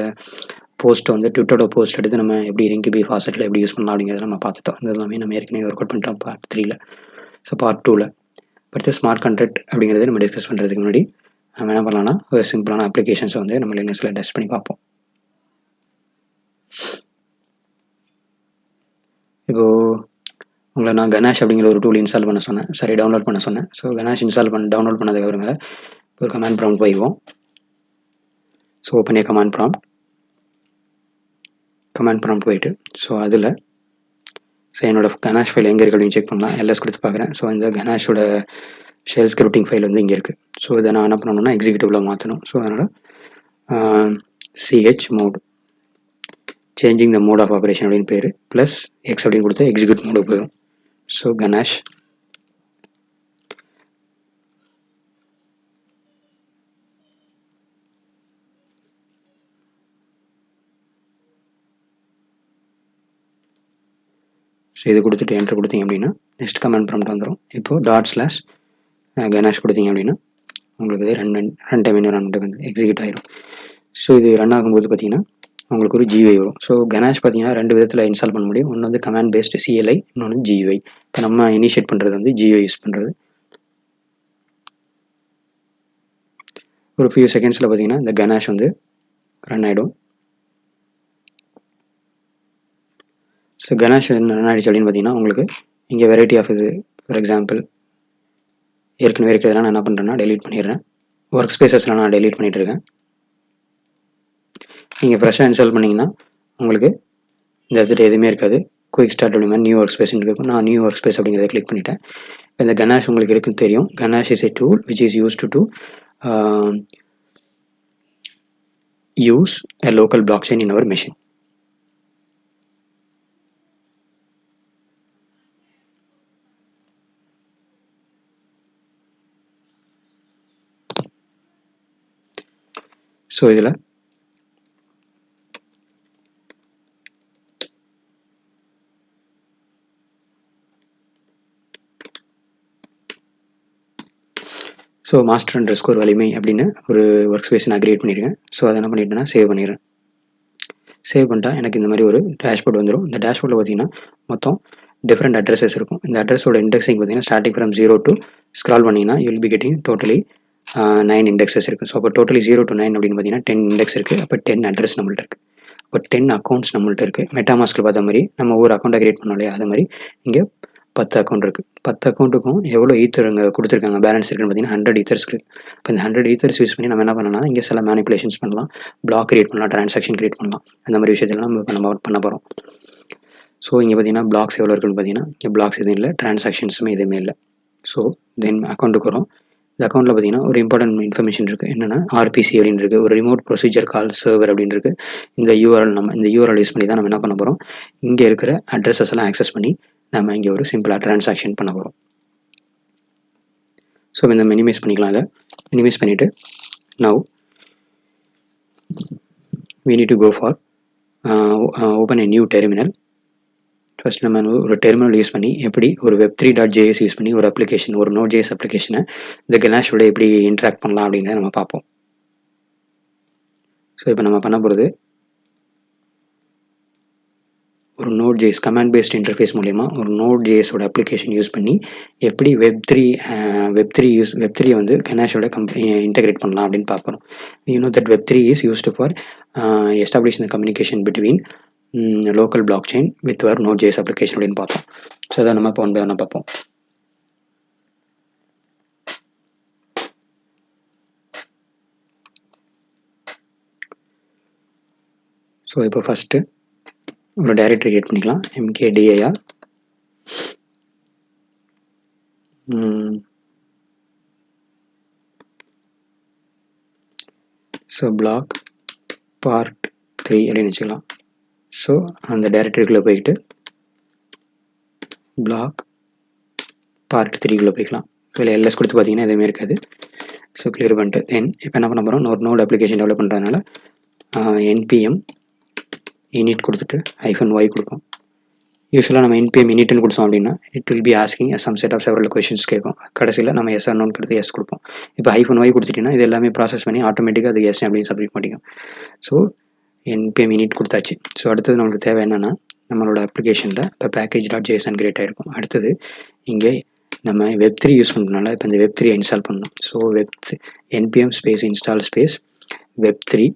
போஸ்ட் வந்து ட்விட்டரோட போஸ்ட் எடுத்து நம்ம எப்படி லிங்க் ஃபாஸ்ட்டில் எப்படி யூஸ் பண்ணலாம் அப்படிங்கிறத நம்ம பார்த்துட்டோம். இது எல்லாமே நம்ம ஏற்கனவே ஒர்க் அவுட் பண்ணிட்டோம் பார்ட் 3ல். ஸோ பார்ட் 2ல் அடுத்து ஸ்மார்ட் கான்ட்ராக்ட் அப்படிங்கிறது நம்ம டிஸ்கஸ் பண்ணுறதுக்கு முன்னாடி நம்ம என்ன பண்ணலாம்னா ஒரு சிம்பிளான அப்ளிகேஷன்ஸை வந்து நம்ம லினக்ஸில் டெஸ்ட் பண்ணி பார்ப்போம். இப்போது உங்களை நான் கனாஷ் அப்படிங்கிற ஒரு டூல் இன்ஸ்டால் பண்ண சொன்னேன், டவுன்லோட் பண்ண சொன்னேன். ஸோ கனாஷ் டவுன்லோட் பண்ணதுக்கு அப்புறமேல ஒரு command prompt போய்க்குவோம். So open A command prompt போயிட்டு ஸோ அதில் என்னோட கனாஷ் ஃபைல் எங்கே இருக்குது அப்படின்னு செக் பண்ணலாம். எல்எஸ் கொடுத்து பார்க்குறேன். ஸோ இந்த கனாஷோட ஷெல் ஸ்கிரிப்டிங் ஃபைல் வந்து இங்கே இருக்குது. ஸோ இதை நான் என்ன பண்ணணும்னா எக்ஸிக்யூட்டிவில் மாற்றணும். ஸோ அதனால் CH mode changing the mode of operation அப்படின்னு பேர் ப்ளஸ் எக்ஸ் அப்படின்னு கொடுத்து எக்ஸிக்யூட் மோடுக்கு போயிடும். ஸோ கனாஷ் ஸோ இது கொடுத்துட்டு என்ட்ரு கொடுத்தீங்க அப்படின்னா நெக்ஸ்ட் கமாண்ட் ப்ராம்ப்ட் வந்துடும். இப்போது /கனாஷ் கொடுத்தீங்க அப்படின்னா உங்களுக்கு ரன் டைம் என்விரான்மெண்ட் வந்து எக்ஸிக்யூட் ஆகிடும். ஸோ இது ரன் ஆகும்போது பார்த்தீங்கன்னா உங்களுக்கு ஒரு GUI வரும். ஸோ கனாஷ் பார்த்தீங்கன்னா 2 விதத்தில் இன்ஸ்டால் பண்ண முடியும். ஒன்று வந்து கமாண்ட் பேஸ்டு CLI, இன்னொன்று GUI. இப்போ நம்ம இனிஷியேட் பண்ணுறது வந்து GUI யூஸ் பண்ணுறது. ஒரு ஃபியூ செகண்ட்ஸில் பார்த்தீங்கன்னா இந்த கனாஷ் வந்து ரன் ஆகிடும். ஸோ கனாஷ் ரன் ஆகிடுச்சு அப்படின்னு பார்த்தீங்கன்னா உங்களுக்கு இங்கே வெரைட்டி ஆஃப் இது ஃபார் எக்ஸாம்பிள் ஏற்கனவே இருக்கிறதெல்லாம் நான் என்ன பண்ணுறேன்னா டெலீட் பண்ணிடுறேன். ஒர்க் ஸ்பேசஸ்லாம் நான் டெலீட் பண்ணிகிட்டு இருக்கேன். நீங்கள் ஃப்ரெஷ்ஷாக இன்ஸ்டால் பண்ணிங்கன்னா உங்களுக்கு இந்த இடத்துல எதுவுமே இருக்காது. குயிக் ஸ்டார்ட் அப்படிங்கிற நியூ ஒர்க் ஸ்பேஸ் இருக்கும். நான் நியூ ஒர்க் ஸ்பேஸ் அப்படிங்கிறத கிளிக் பண்ணிட்டேன். இப்போ இந்த கனாஷ் உங்களுக்கு இருக்குன்னு தெரியும். Ganache is a tool which is used to use a local blockchain in our machine. So இதில் ஸோ மாஸ்டர் அண்டர் ஸ்கோர் வலிமை அப்படின்னு ஒரு ஒர்க் ஸ்பேஸ் நான் கிரியேட் பண்ணியிருக்கேன். ஸோ அதை என்ன பண்ணிட்டேன்னா சேவ் பண்ணிடுறேன். சேவ் பண்ணிட்டா எனக்கு இந்த மாதிரி ஒரு டேஷ்போர்ட் வந்துடும். இந்த டேஷ்போர்டில் பார்த்தீங்கன்னா மொத்தம் டிஃப்ரெண்ட் அட்ரஸஸ் இருக்கும். இந்த அட்ரஸோட இண்டெக்ஸிங் பார்த்தீங்கன்னா ஸ்டார்டிங் ஃப்ரம் 0 to ஸ்க்ரால் பண்ணிங்கன்னா you will be getting totally 9 indexes இருக்குது. ஸோ அப்போ டோட்டலி 0 to 9 அப்படின்னு பார்த்தீங்கன்னா 10 இண்டெக்ஸ் இருக்குது. அப்போ 10 அட்ரஸ் நம்மள்ட்ட இருக்குது. இப்போ 10 அக்கௌண்ட்ஸ் நம்மள்ட்ட இருக்குது. மெட்டாமாஸ்கில் பார்த்த மாதிரி நம்ம ஒரு அக்கௌண்ட்டை கிரியேட் பண்ணோம் இல்லையா, அது மாதிரி இங்கே 10 அக்கௌண்ட் இருக்குது. 10 அக்கௌண்ட்டுக்கும் எவ்வளோ ஈத்தர் இங்கே கொடுத்துருக்காங்க பேலன்ஸ் இருக்குன்னு பார்த்தீங்கன்னா 100 ஈத்தர்ஸ் இருக்குது. இப்போ இந்த 100 ஈத்தர்ஸ் யூஸ் பண்ணி நம்ம என்ன பண்ணலாம், இங்கே சில மேனிப்புலேஷன்ஸ் பண்ணலாம், பிளாக் கிரியேட் பண்ணலாம், ட்ரான்சாக்ஷன் கிரியேட் பண்ணலாம். அந்த மாதிரி விஷயத்தெல்லாம் நம்ம பண்ண போகிறோம். ஸோ இங்கே பார்த்தீங்கன்னா பிளாக்ஸ் எவ்வளோ இருக்குன்னு பார்த்தீங்கன்னா இங்கே பிளாக்ஸ் எதுவும் இல்லை, ட்ரான்சாக்ஷன்ஸுமே எதுவுமே இல்லை. ஸோ தென் அக்கௌண்ட்டுக்கு வரும். இந்த அக்கௌண்ட்டில் பார்த்தீங்கன்னா ஒரு இம்பார்ட்டன்ட் இன்ஃபர்மேஷன் இருக்குது. என்னென்னா ஆர்பிசி அப்படின்னு இருக்குது, ஒரு ரிமோட் ப்ரொசீஜர் கால் சர்வர் அப்படின்னு இருக்குது. இந்த யூஆர்எல் யூஸ் பண்ணி தான் நம்ம என்ன பண்ண போகிறோம், இங்கே இருக்கிற அட்ரஸஸ் எல்லாம் ஆக்சஸ் பண்ணி நம்ம இங்கே ஒரு சிம்பிளாக ட்ரான்சாக்ஷன் பண்ண போகிறோம். ஸோ இந்த மினிமைஸ் பண்ணிக்கலாம். அதை மினிமைஸ் பண்ணிவிட்டு now we need to go for open a new terminal. First நம்ம ஒரு டெர்மினல் யூஸ் பண்ணி எப்படி ஒரு web3.js யூஸ் பண்ணி ஒரு அப்ளிகேஷன், ஒரு Node.js அப்ளிகேஷனை இந்த கனாஷோட எப்படி இன்ட்ராக்ட் பண்ணலாம் அப்படிங்கிறத நம்ம பார்ப்போம். ஸோ இப்போ நம்ம பண்ண போகிறது ஒரு Node.js கமாண்ட் பேஸ்ட் இன்டர்ஃபேஸ் மூலமா ஒரு Node.jsோட அப்ளிகேஷன் யூஸ் பண்ணி எப்படி வெப்3 வந்து கனாஷோட இன்டெகிரேட் பண்ணலாம் அப்படின்னு பார்க்குறோம். You know that Web3 is used for establish communication between local block chain with ஒரு Node.js அப்ளிகேஷன் அப்படின்னு பார்த்தோம். ஸோ அதை நம்ம இப்போ ஒன் பை ஒன்னாக பார்ப்போம். ஸோ இப்போ ஃபஸ்ட்டு ஒரு டைரக்டரி கிரியேட் பண்ணிக்கலாம். mkdir ஸோ பிளாக் பார்ட் 3 அப்படின்னு வச்சுக்கலாம். ஸோ அந்த டைரக்டரிக்குள்ளே போய்கிட்டு பிளாக் பார்ட் 3குள்ளே போய்க்கலாம். இதில் எல்எஸ் கொடுத்து பார்த்தீங்கன்னா எதுவுமே இருக்காது. ஸோ கிளியர் பண்ணிட்டு தென் இப்போ என்ன பண்ண போகிறோம், ஒரு நோட் அப்ளிகேஷன் டெவலப் பண்ணுறதுனால npm init கொடுத்துட்டு -y கொடுப்போம். யூஸ்வலாக நம்ம npm initன்னு கொடுத்தோம் அப்படின்னா it will be asking some set of several questions கேட்கும். கடைசியில் நம்ம எஸ் ஆர் நோன்னு கொடுத்து எஸ் கொடுப்போம். இப்போ -y கொடுத்துட்டிங்கன்னா இது எல்லாமே ப்ராசஸ் பண்ணி ஆட்டோமேட்டிக்காக அது எஸ் அப்படின்னு சப்மிட் பண்ணிக்கும். ஸோ npm init கொடுத்தாச்சு. ஸோ அடுத்தது நமக்கு தேவை என்னென்னா நம்மளோட அப்ளிகேஷனில் இப்போ package.json கிரியேட் ஆகிருக்கும். அடுத்தது இங்கே நம்ம web3 யூஸ் பண்ணுறதுனால இப்போ இந்த web3 இன்ஸ்டால் பண்ணணும். So npm space install space web3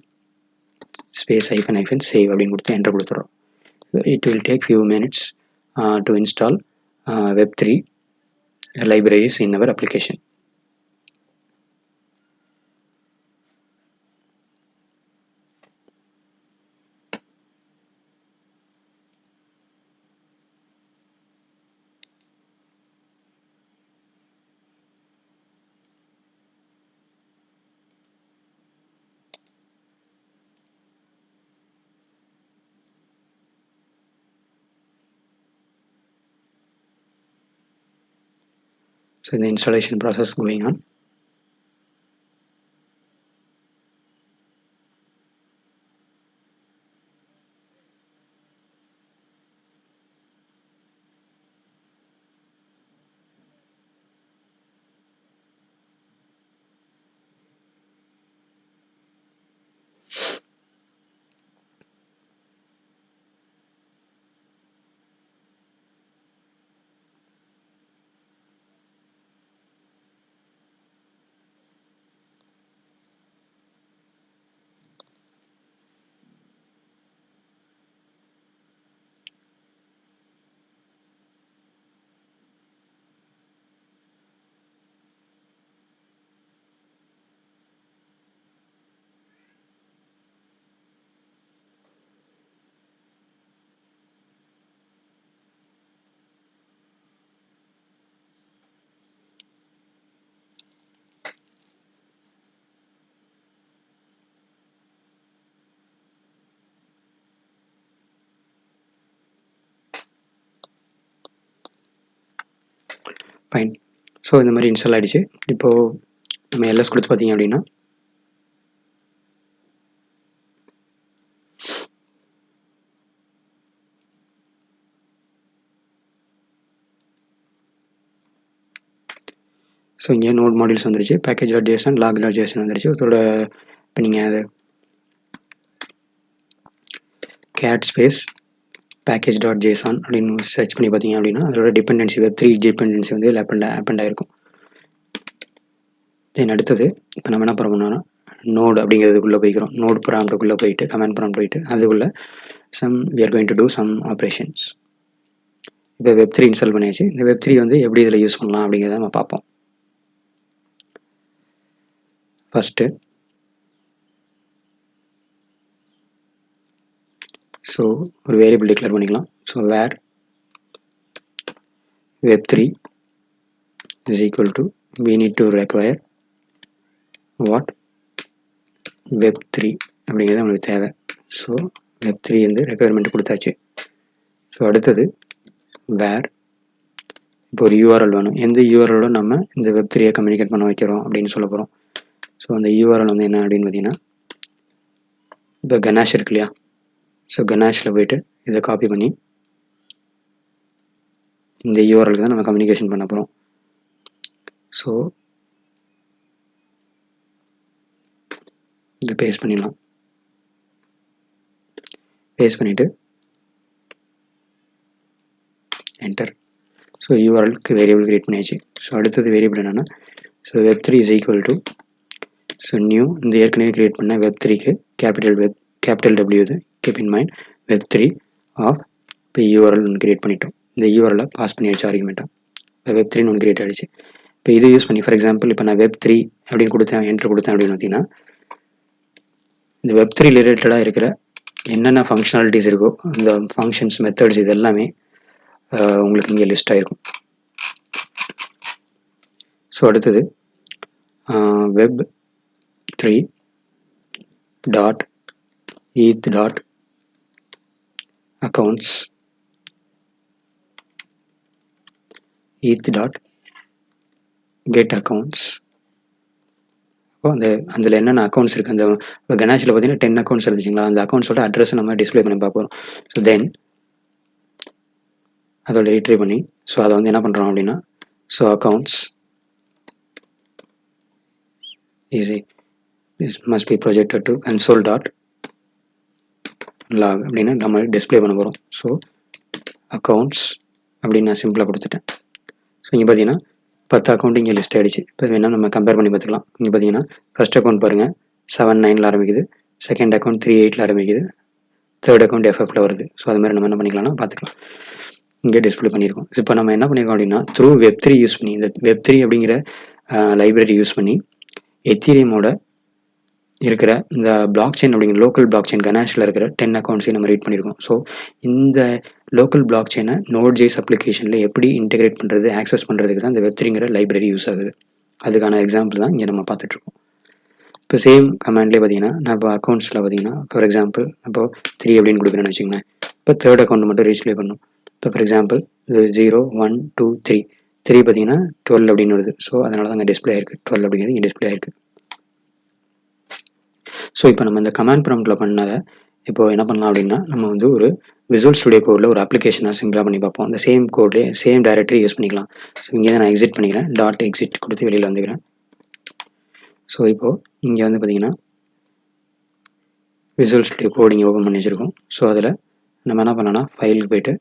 space -save அப்படின்னு கொடுத்து என்டர் கொடுத்துறோம். It will take few minutes to install web3 libraries in our application. So the installation process going on. Fine. So இந்த மாதிரி install ஆகிடுச்சு. இப்போது நம்ம LS கொடுத்து பார்த்தீங்க அப்படின்னா ஸோ ஸோ இங்கே நோட் மாடியூல்ஸ் வந்துருச்சு, package.json log.json வந்துருச்சு. அதோட இப்போ நீங்கள் அதை cat space package.json அப்படின்னு சர்ச் பண்ணி பார்த்தீங்க அப்படின்னா அதோட டிபெண்டன்சி Web3 டிபெண்டன்சி வந்து append ஆகிருக்கும். தென் அடுத்தது இப்போ நம்ம என்ன பண்ணோம்னா நோட் அப்படிங்கிறதுக்குள்ளே போய்க்கிறோம். நோட் ப்ராம்ப்டுக்குள்ளே போயிட்டு கமெண்ட் ப்ராம்ப்ட் போயிட்டு அதுக்குள்ளே we are going to do some operations. இப்போ Web3 இன்ஸ்டால் பண்ணியாச்சு. இந்த Web3 வந்து எப்படி இதில் யூஸ் பண்ணலாம் அப்படிங்கிறத நம்ம பார்ப்போம். ஃபஸ்ட்டு ஸோ ஒரு வேரியபிள் டிக்ளேர் பண்ணிக்கலாம். So var Web3 is equal to we need to require what Web3 அப்படிங்கிறது நம்மளுக்கு தேவை. ஸோ Web3 வந்து ரெக்குயர்மெண்ட் கொடுத்தாச்சு. ஸோ அடுத்தது வேர் இப்போ ஒரு யூஆர்எல் வேணும். எந்த யூஆர்எலோட நம்ம இந்த Web3 கம்யூனிகேட் பண்ண வைக்கிறோம் அப்படின்னு சொல்ல போகிறோம். ஸோ அந்த யூஆர்எல் வந்து என்ன அப்படின்னு பார்த்தீங்கன்னா இப்போ கணேஷ் இருக்கு இல்லையா, ஸோ கணேஷில் போயிட்டு இதை காப்பி பண்ணி இந்த யூஆர்எலுக்கு தான் நம்ம கம்யூனிகேஷன் பண்ண போகிறோம். ஸோ இதை பேஸ்ட் பண்ணிடலாம். பேஸ்ட் பண்ணிவிட்டு என்டர். ஸோ யூஆர்எலுக்கு வேரியபிள் கிரியேட் பண்ணியாச்சு. ஸோ அடுத்தது வேரியபிள் என்னென்னா so Web3 is equal to so new இந்த ஏற்கனவே கிரியேட் பண்ண Web3க்கு கேபிட்டல் W இது keep in mind Web3 of இப்போ யூஆர்எல் ஒன்று கிரியேட் பண்ணிட்டோம். இந்த யூஆர்எலை பாஸ் பண்ணியாச்சு ஆர்குமெண்ட்டாக. இப்போ Web3 ஒன்று கிரியேட் ஆகிடுச்சு. இப்போ இது யூஸ் பண்ணி ஃபார் எக்ஸாம்பிள் இப்போ நான் Web3 அப்படின்னு கொடுத்தேன் என்ட்ரு கொடுத்தேன் அப்படின்னு பார்த்தீங்கன்னா இந்த Web3 ரிலேட்டடாக இருக்கிற என்னென்ன ஃபங்க்ஷனாலிட்டிஸ் இருக்கோ இந்த ஃபங்க்ஷன்ஸ் மெத்தட்ஸ் இது எல்லாமே உங்களுக்கு இங்கே லிஸ்ட் ஆகிருக்கும். ஸோ அடுத்தது Web3 dot eth dot accounts eth dot get accounts. அப்போ அதில் என்னென்ன அக்கௌண்ட்ஸ் இருக்குது அந்த கணேஷில் பார்த்தீங்கன்னா 10 அக்கௌண்ட்ஸ் இருந்துச்சுங்களா, அந்த அக்கௌண்ட்ஸோட அட்ரஸை நம்ம டிஸ்பிளே பண்ணி பார்ப்போம். ஸோ தென் அதோட ரீட்ரைவ் பண்ணி ஸோ அதை வந்து என்ன பண்ணுறோம் அப்படின்னா so accounts must be projected to console.log அப்படின்னு நம்ம டிஸ்பிளே பண்ண போகிறோம். ஸோ அக்கௌண்ட்ஸ் அப்படின்னு நான் சிம்பிளாக கொடுத்துட்டேன். ஸோ இங்கே பார்த்தீங்கன்னா 10 அக்கௌண்ட் இங்கே லிஸ்ட் ஆகிடுச்சு. இப்போ வேணால் நம்ம கம்பேர் பண்ணி பார்த்துக்கலாம். இங்கே பார்த்தீங்கன்னா ஃபர்ஸ்ட் அக்கௌண்ட் பாருங்கள் 79 ஆரம்பிக்குது, செகண்ட் அக்கௌண்ட் 38 ஆரம்பிக்குது, தேர்ட் அக்கௌண்ட் FFல வருது. ஸோ அது மாதிரி நம்ம என்ன பண்ணிக்கலாம்னா பார்த்துக்கலாம். இங்கே டிஸ்பிளே பண்ணியிருக்கோம். இப்போ நம்ம என்ன பண்ணியிருக்கோம் அப்படின்னா த்ரூ Web3 யூஸ் பண்ணி இந்த Web3 அப்படிங்கிற லைப்ரரி யூஸ் பண்ணி எத்தீரியமோட இருக்கிற இந்த பிளாக் செயின் அப்படிங்கிற லோக்கல் பிளாக் செயின் கணேஷில் இருக்கிற 10 அக்கௌண்ட்ஸையும் நம்ம ரீட் பண்ணியிருக்கோம். ஸோ இந்த லோக்கல் பிளாக் செயினை Node.js அப்ளிகேஷனில் எப்படி இன்டெகிரேட் பண்ணுறது ஆக்சஸ் பண்ணுறதுக்கு தான் இந்த Web3ங்கிற லைப்ரரி யூஸ் ஆகுது. அதுக்கான எக்ஸாம்பிள் தான் இங்கே நம்ம பார்த்துட்ருக்கோம். இப்போ சேம் கமாண்ட்லேயே பார்த்தீங்கன்னா நான் இப்போ அக்கௌண்ட்ஸில் பார்த்தீங்கன்னா ஃபார் எக்ஸாம்பிள் இப்போ 3 அப்படின்னு கொடுக்குறேன்னு வச்சுக்கோங்களேன். இப்போ தேர்ட் அக்கௌண்ட் மட்டும் டிஸ்பிளே பண்ணும். இப்போ ஃபார் எக்ஸாம்பிள் இது 0 1 2 3 பார்த்தீங்கன்னா 12 அப்படின்னு வருது. ஸோ அதனால தான் அங்கே டிஸ்பிளே ஆயிருக்கு. 12 அப்படிங்கிறது இங்கே டிஸ்பிளே ஆயிருக்கு. ஸோ இப்போ நம்ம இந்த கமாண்ட் ப்ராம்ப்டில் பண்ணதை இப்போ என்ன பண்ணலாம் அப்படின்னா நம்ம வந்து ஒரு விசுவல் ஸ்டுடியோ கோடில் ஒரு அப்ளிகேஷனாக சிம்பிளாக பண்ணி பார்ப்போம். அந்த சேம் கோட்லேயே சேம் டைரக்டரி யூஸ் பண்ணிக்கலாம். ஸோ இங்கே நான் எக்ஸிட் பண்ணிக்கிறேன், டாட் எக்ஸிட் கொடுத்து வெளியில் வந்துக்கிறேன். ஸோ இப்போது இங்கே வந்து பார்த்தீங்கன்னா விசுவல் ஸ்டுடியோ கோட் இங்கே ஓப்பன் பண்ணி வச்சுருக்கோம். ஸோ அதில் நம்ம என்ன பண்ணோன்னா ஃபைலுக்கு போய்ட்டு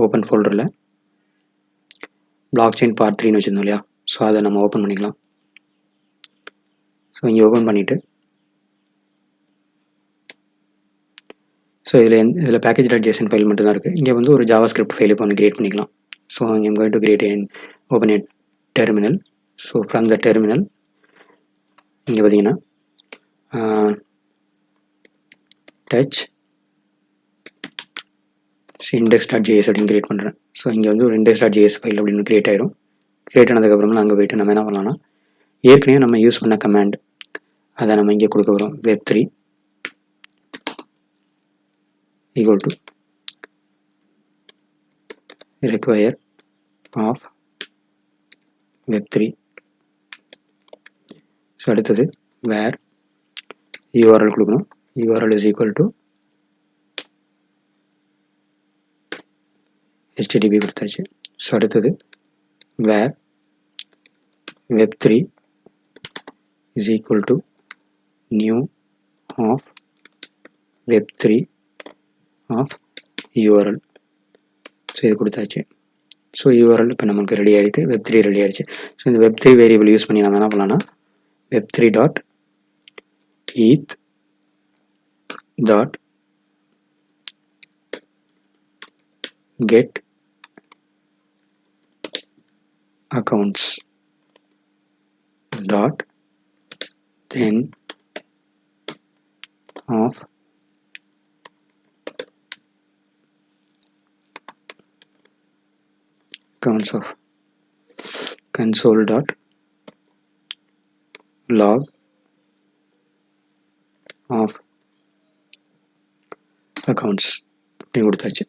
ஓப்பன் ஃபோல்டரில் பிளாக் செயின் பார்ட் 3ன்னு வச்சுருந்தோம் இல்லையா, ஸோ அதை நம்ம ஓப்பன் பண்ணிக்கலாம். ஸோ இங்கே ஓப்பன் பண்ணிவிட்டு ஸோ இதில் package.json ஃபைல் மட்டும் தான் இருக்குது. இங்கே வந்து ஒரு JavaScript ஃபைல் இப்போ ஒன்று கிரியேட் பண்ணிக்கலாம். So I'm going to create and open a terminal. So from the terminal இங்கே பார்த்தீங்கன்னா டச் index.js அப்படின்னு கிரியேட் பண்ணுறேன். ஸோ இங்கே வந்து ஒரு index.js ஃபைல் அப்படின்னு கிரியேட் ஆயிரும். கிரியேட் ஆனதுக்கப்புறமா அங்கே போய்ட்டு நம்ம என்ன பண்ணலாம்னா ஏற்கனவே நம்ம யூஸ் பண்ண கமாண்ட் அதை நம்ம இங்கே கொடுக்க வரோம். Web3 equal to require of Web3. So அடுத்தது வேர் URL கொடுக்கணும். URL is equal to HTTP கொடுத்தாச்சு. ஸோ அடுத்தது where web3 is equal to new of web3 of URL. So இது கொடுத்தாச்சு. ஸோ URL இப்போ நமக்கு ரெடி ஆகிருக்கு, web3 ரெடி ஆகிடுச்சு. ஸோ இந்த web3 வேரியபிள் யூஸ் பண்ணி நம்ம என்ன பண்ணலாம்னா web3 dot eth dot get accounts dot then of accounts of console dot log of accounts அப்படி கொடுத்தாச்சு.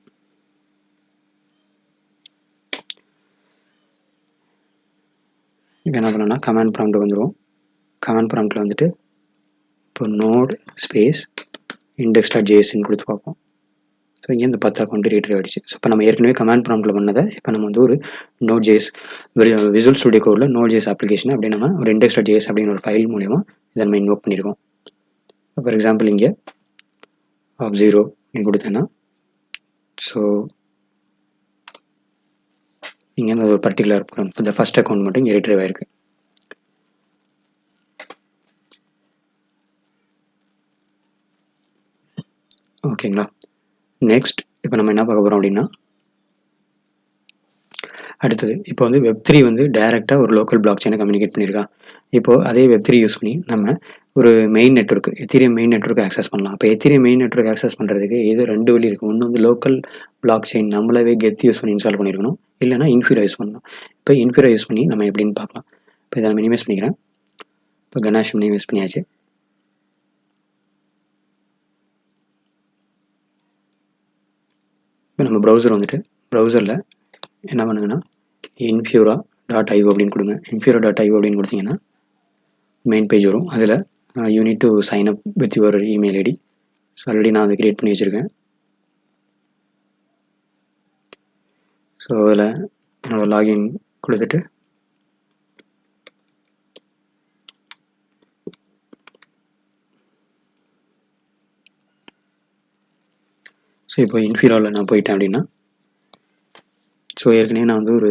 இப்போ என்ன பண்ணோம்னா கமாண்ட் ப்ராம்ப்ட் வந்துடும். கமாண்ட் ப்ராம்ப்டில் வந்துட்டு இப்போ நோட் ஸ்பேஸ் index.jsன்னு கொடுத்து பார்ப்போம். ஸோ இங்கே இந்த 10 அக்கௌண்ட் ரீட்ரைவ் ஆகிடுச்சு. ஸோ இப்போ நம்ம ஏற்கனவே கமாண்ட் ப்ராம்ப்டில் பண்ணதை இப்போ நம்ம வந்து ஒரு Node.js visual studio கோடில் Node.js application அப்படி நம்ம ஒரு index.js அப்படிங்கிற ஒரு ஃபைல் மூலிமா இதை நம்ம இன்வோக் பண்ணியிருக்கோம். ஃபார் எக்ஸாம்பிள் இங்கே of0 அப்படின்னு கொடுத்தேன்னா ஸோ இங்கே ஒரு பர்டிகுலர் இந்த ஃபர்ஸ்ட் அக்கௌண்ட் மட்டும் இங்கே ரீட்ரைவ் ஆகிருக்கு. ஓகேங்களா. நெக்ஸ்ட் இப்போ நம்ம என்ன பார்க்க போகிறோம் அப்படின்னா அடுத்தது இப்போ வந்து web3 வந்து டைரெக்டாக ஒரு லோக்கல் பிளாக் செயினை கம்யூனிகேட் பண்ணியிருக்கா. இப்போது அதே web3 யூஸ் பண்ணி நம்ம ஒரு main network Ethereum main network access பண்ணலாம். அப்போ எத்தீரியம் மெயின் நெட்வொர்க் ஆக்சஸ் பண்ணுறதுக்கு ஏதோ 2 வழி இருக்குது. ஒன்று வந்து லோக்கல் பிளாக் செயின் நம்மளவே கெத் யூஸ் பண்ணி இன்ஸ்டால் பண்ணியிருக்கணும், இல்லைனா இன்ஃபியூரா யூஸ் பண்ணணும். இப்போ இன்ஃபியூரா யூஸ் பண்ணி நம்ம எப்படின்னு பார்க்கலாம். இப்போ இதை நான் மினிமைஸ் பண்ணிக்கிறேன். இப்போ கணேஷ் மினிமைஸ் பண்ணியாச்சு. இப்போ நம்ம ப்ரௌசர் வந்துட்டு ப்ரௌசரில் என்ன பண்ணுங்கன்னா infura.io அப்படின்னு கொடுங்க. infura.io அப்படின்னு கொடுத்தீங்கன்னா மெயின் பேஜ் வரும். அதில் you need to sign up with your email ID. So already நான் அதை க்ரியேட் பண்ணி வச்சுருக்கேன். ஸோ அதில் என்னோடய லாகின் கொடுத்துட்டு ஸோ இப்போ இன்ஃபியூராவில் நான் போயிட்டேன் அப்படின்னா ஸோ ஏற்கனவே நான் வந்து ஒரு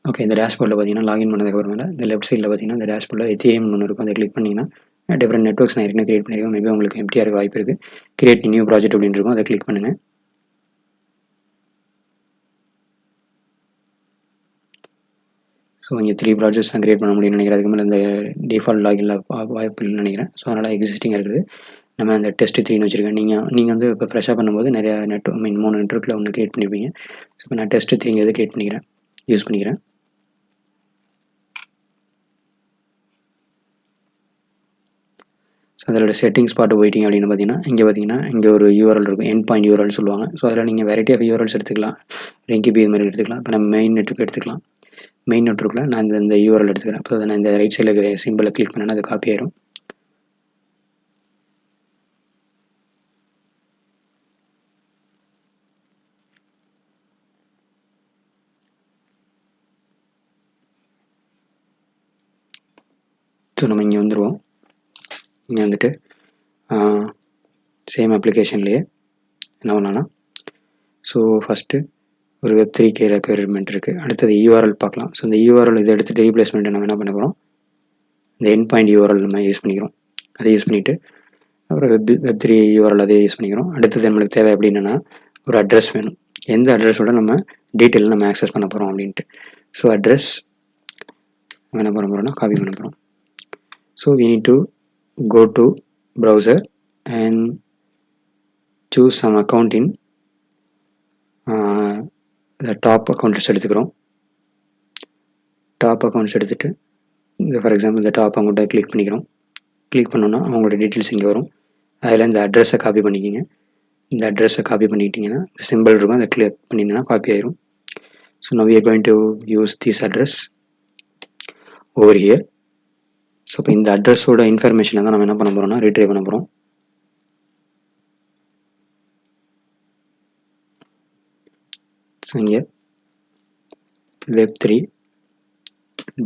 ஓகே இந்த டேஷ்போர்டில் பார்த்தீங்கன்னா லாகின் பண்ணதுக்கு அப்புறமேல இந்த லெஃப்ட் சைடில் பார்த்தீங்கன்னா இந்த டேஷ்போர்டில் எத்தீரியம் ஒன்று இருக்கும். அதை கிளிக் பண்ணிங்கன்னா டிஃப்ரெண்ட் நெட்வொர்க்ஸ் நான் ஏற்கனவே கிரியேட் பண்ணியிருக்கேன். மேபி உங்களுக்கு எம்டிஆர் வாய்ப்பு இருக்குது. கிரியேட் நியூ ப்ராஜெக்ட் அப்படின்னு இருக்கும், அதை கிளிக் பண்ணுங்கள். ஸோ இங்கே 3 ப்ராஜெக்ட்ஸ் தான் கிரியேட் பண்ண முடியும்னு நினைக்கிறேன். அதுக்கு மேலே இந்த டிஃபால்ட் லாகின்ல வாய்ப்பு இல்லைன்னு நினைக்கிறேன். ஸோ அதனால் எக்ஸிஸ்டிங் இருக்குது. நம்ம அந்த டெஸ்ட் 3ன்னு வச்சுருக்கேன். நீங்கள் வந்து இப்போ ஃப்ரெஷ்ஷாக பண்ணும்போது நிறையா மீன் 3 நெட்வொர்க்கில் ஒன்று கிரியேட் பண்ணியிருப்பீங்க. ஸோ இப்போ நான் டெஸ்ட் 3 கிரியேட் பண்ணிக்கிறேன், யூஸ் பண்ணிக்கிறேன். ஸோ அதோட செட்டிங்ஸ் பார்ட்டு போயிட்டீங்க அப்படின்னு பார்த்தீங்கன்னா இங்கே ஒரு யூஆர்எல் இருக்கும், எண்ட் பாயிண்ட் யூஆர்எல் சொல்லுவாங்க. ஸோ அதில் நீங்கள் வெரைட்டி ஆஃப் யூஆர்எல்ஸ் எடுத்துக்கலாம், லிங்க் இது மாதிரி எடுத்துக்கலாம். இப்போ நம்ம மெயின் நெட்வொர்க் எடுத்துக்கலாம். மெயின் நெட்வொர்க்கில் நான் இந்த யூஆர்எல் எடுத்துக்கிறேன். அப்போ அதை நான் இந்த ரைட் சைடில் இருக்கிற சிம்பிளை கிளிக் பண்ணேன்னா அது காப்பி ஆயிரும். ஸோ நம்ம இங்கே வந்துடுவோம். இங்கே வந்துட்டு சேம் அப்ளிகேஷன்லேயே என்ன பண்ணலான்னா ஸோ ஃபஸ்ட்டு ஒரு web3 ரெக்யர்மெண்ட் இருக்குது. அடுத்தது யூஆர்எல் பார்க்கலாம். ஸோ இந்த யூஆர்எல் இதை எடுத்துகிட்டு ரீப்ளேஸ்மெண்ட்டை நம்ம என்ன பண்ண போகிறோம், இந்த எண்ட் பாயிண்ட் யூஆர்எல் நம்ம யூஸ் பண்ணிக்கிறோம். அதை யூஸ் பண்ணிவிட்டு அப்புறம் web3 யூஆர்எல் அதே யூஸ் பண்ணிக்கிறோம். அடுத்தது நம்மளுக்கு தேவை அப்படின்னா ஒரு அட்ரஸ் வேணும். எந்த அட்ரஸோட நம்ம டீட்டெயில் நம்ம ஆக்சஸ் பண்ண போகிறோம் அப்படின்ட்டு. ஸோ அட்ரஸ் நம்ம என்ன பண்ண போகிறோம்னா காப்பி பண்ண போகிறோம். So we need to go to browser and choose some account in the top accounts எடுத்துக்கிறோம். டாப் அக்கௌண்ட்ஸ் எடுத்துகிட்டு இந்த ஃபார் எக்ஸாம்பிள் இந்த டாப் அக்கௌண்ட்டை கிளிக் பண்ணிக்கிறோம். கிளிக் பண்ணோன்னா அவங்களோட டீட்டெயில்ஸ் இங்கே வரும். அதில் இந்த அட்ரஸை காப்பி பண்ணிக்கிங்க. இந்த அட்ரஸை காப்பி பண்ணிக்கிட்டிங்கன்னா இந்த சிம்பிள் இருக்கும், அதை கிளிக் பண்ணிங்கன்னா காப்பி ஆயிரும். So now we are going to use this address over here. So இப்போ இந்த அட்ரஸோட இன்ஃபர்மேஷனை தான் நம்ம என்ன பண்ண போகிறோம்னா ரீட்ரைவ் பண்ண போகிறோம். இங்கே web3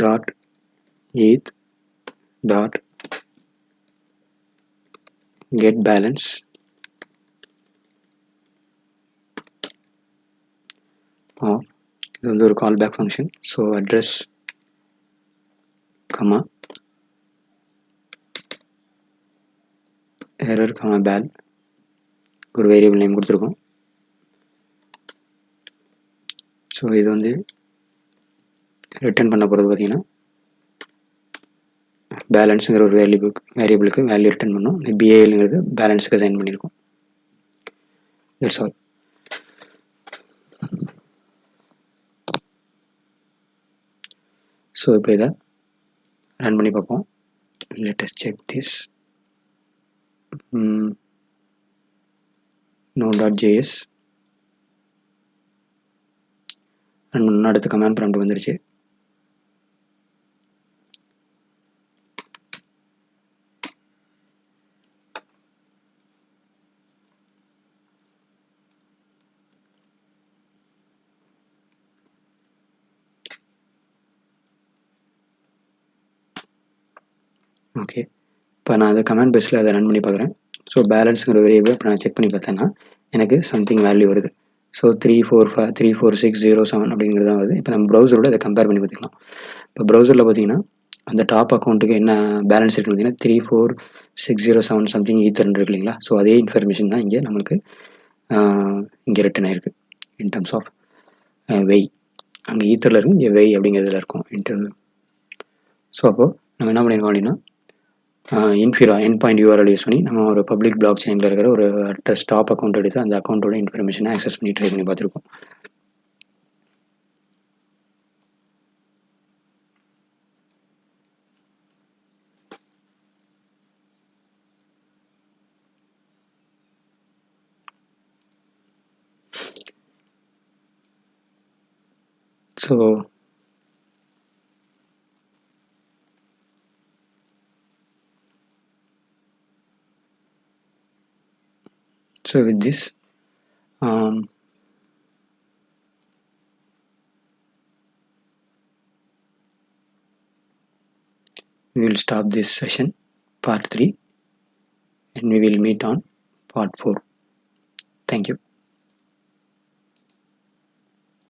dot eth dot get balance இது வந்து ஒரு call back function. So address comma error comma bal ஒரு வேரியபிள் நேம் கொடுத்துருக்கோம். ஸோ இது வந்து ரிட்டர்ன் பண்ண போகிறது பார்த்தீங்கன்னா பேலன்ஸுங்கிற ஒரு வேரியபிளுக்கு வேல்யூ ரிட்டர்ன் பண்ணோம். பிஏஎல்ங்கிறது பேலன்ஸுக்கு அசைன் பண்ணியிருக்கோம். That's all. ஸோ இப்போ இதை ரன் பண்ணி பார்ப்போம். let us check this. node.js run பண்ணால் அடுத்த கமாண்ட் ப்ராம்ப்ட் வந்துருச்சு. ஓகே, இப்போ நான் அதை கமாண்ட் பேஸில் அதை ரன் பண்ணி பார்க்குறேன். ஸோ பேலன்ஸுங்கிற வேரியபிள் இப்போ நான் செக் பண்ணி பார்த்தேன்னா எனக்கு சம்திங் வேல்யூ வருது. ஸோ 34607 அப்படிங்கிறது தான் வருது. இப்போ நம்ம ப்ரௌசரோட இதை கம்பேர் பண்ணி பார்த்துக்கலாம். இப்போ ப்ரௌசரில் பார்த்தீங்கன்னா அந்த டாப் அக்கௌண்ட்டுக்கு என்ன பேலன்ஸ் இருக்குன்னு பார்த்தீங்கன்னா 34607 சம்திங் ஈத்தர்னு இருக்கு இல்லைங்களா. ஸோ அதே இன்ஃபர்மேஷன் தான் இங்கே நம்மளுக்கு இங்கே ரிட்டன் ஆயிருக்கு இன் டர்ம்ஸ் ஆஃப் வெய். அங்கே ஈத்தரில் இருக்கும், இங்கே வெய் அப்படிங்கிறதுல இருக்கும் இன்டர். ஸோ அப்போது நம்ம என்ன பண்ணியிருக்கோம் அப்படின்னா இன்ஃபிரா எண்ட் பாயிண்ட் யூஆர்எல் யூஸ் பண்ணி நம்ம ஒரு பப்ளிக் பிளாக் செயினில் இருக்கிற ஒரு அட்ரஸ் டாப் அக்கௌண்ட் எடுத்து அந்த அக்கௌண்ட்டோட இன்ஃபர்மேஷனை ஆக்சஸ் பண்ணி ட்ரை பண்ணி பார்த்துருக்கோம். So with this we will stop this session part 3 and we will meet on part 4. Thank you.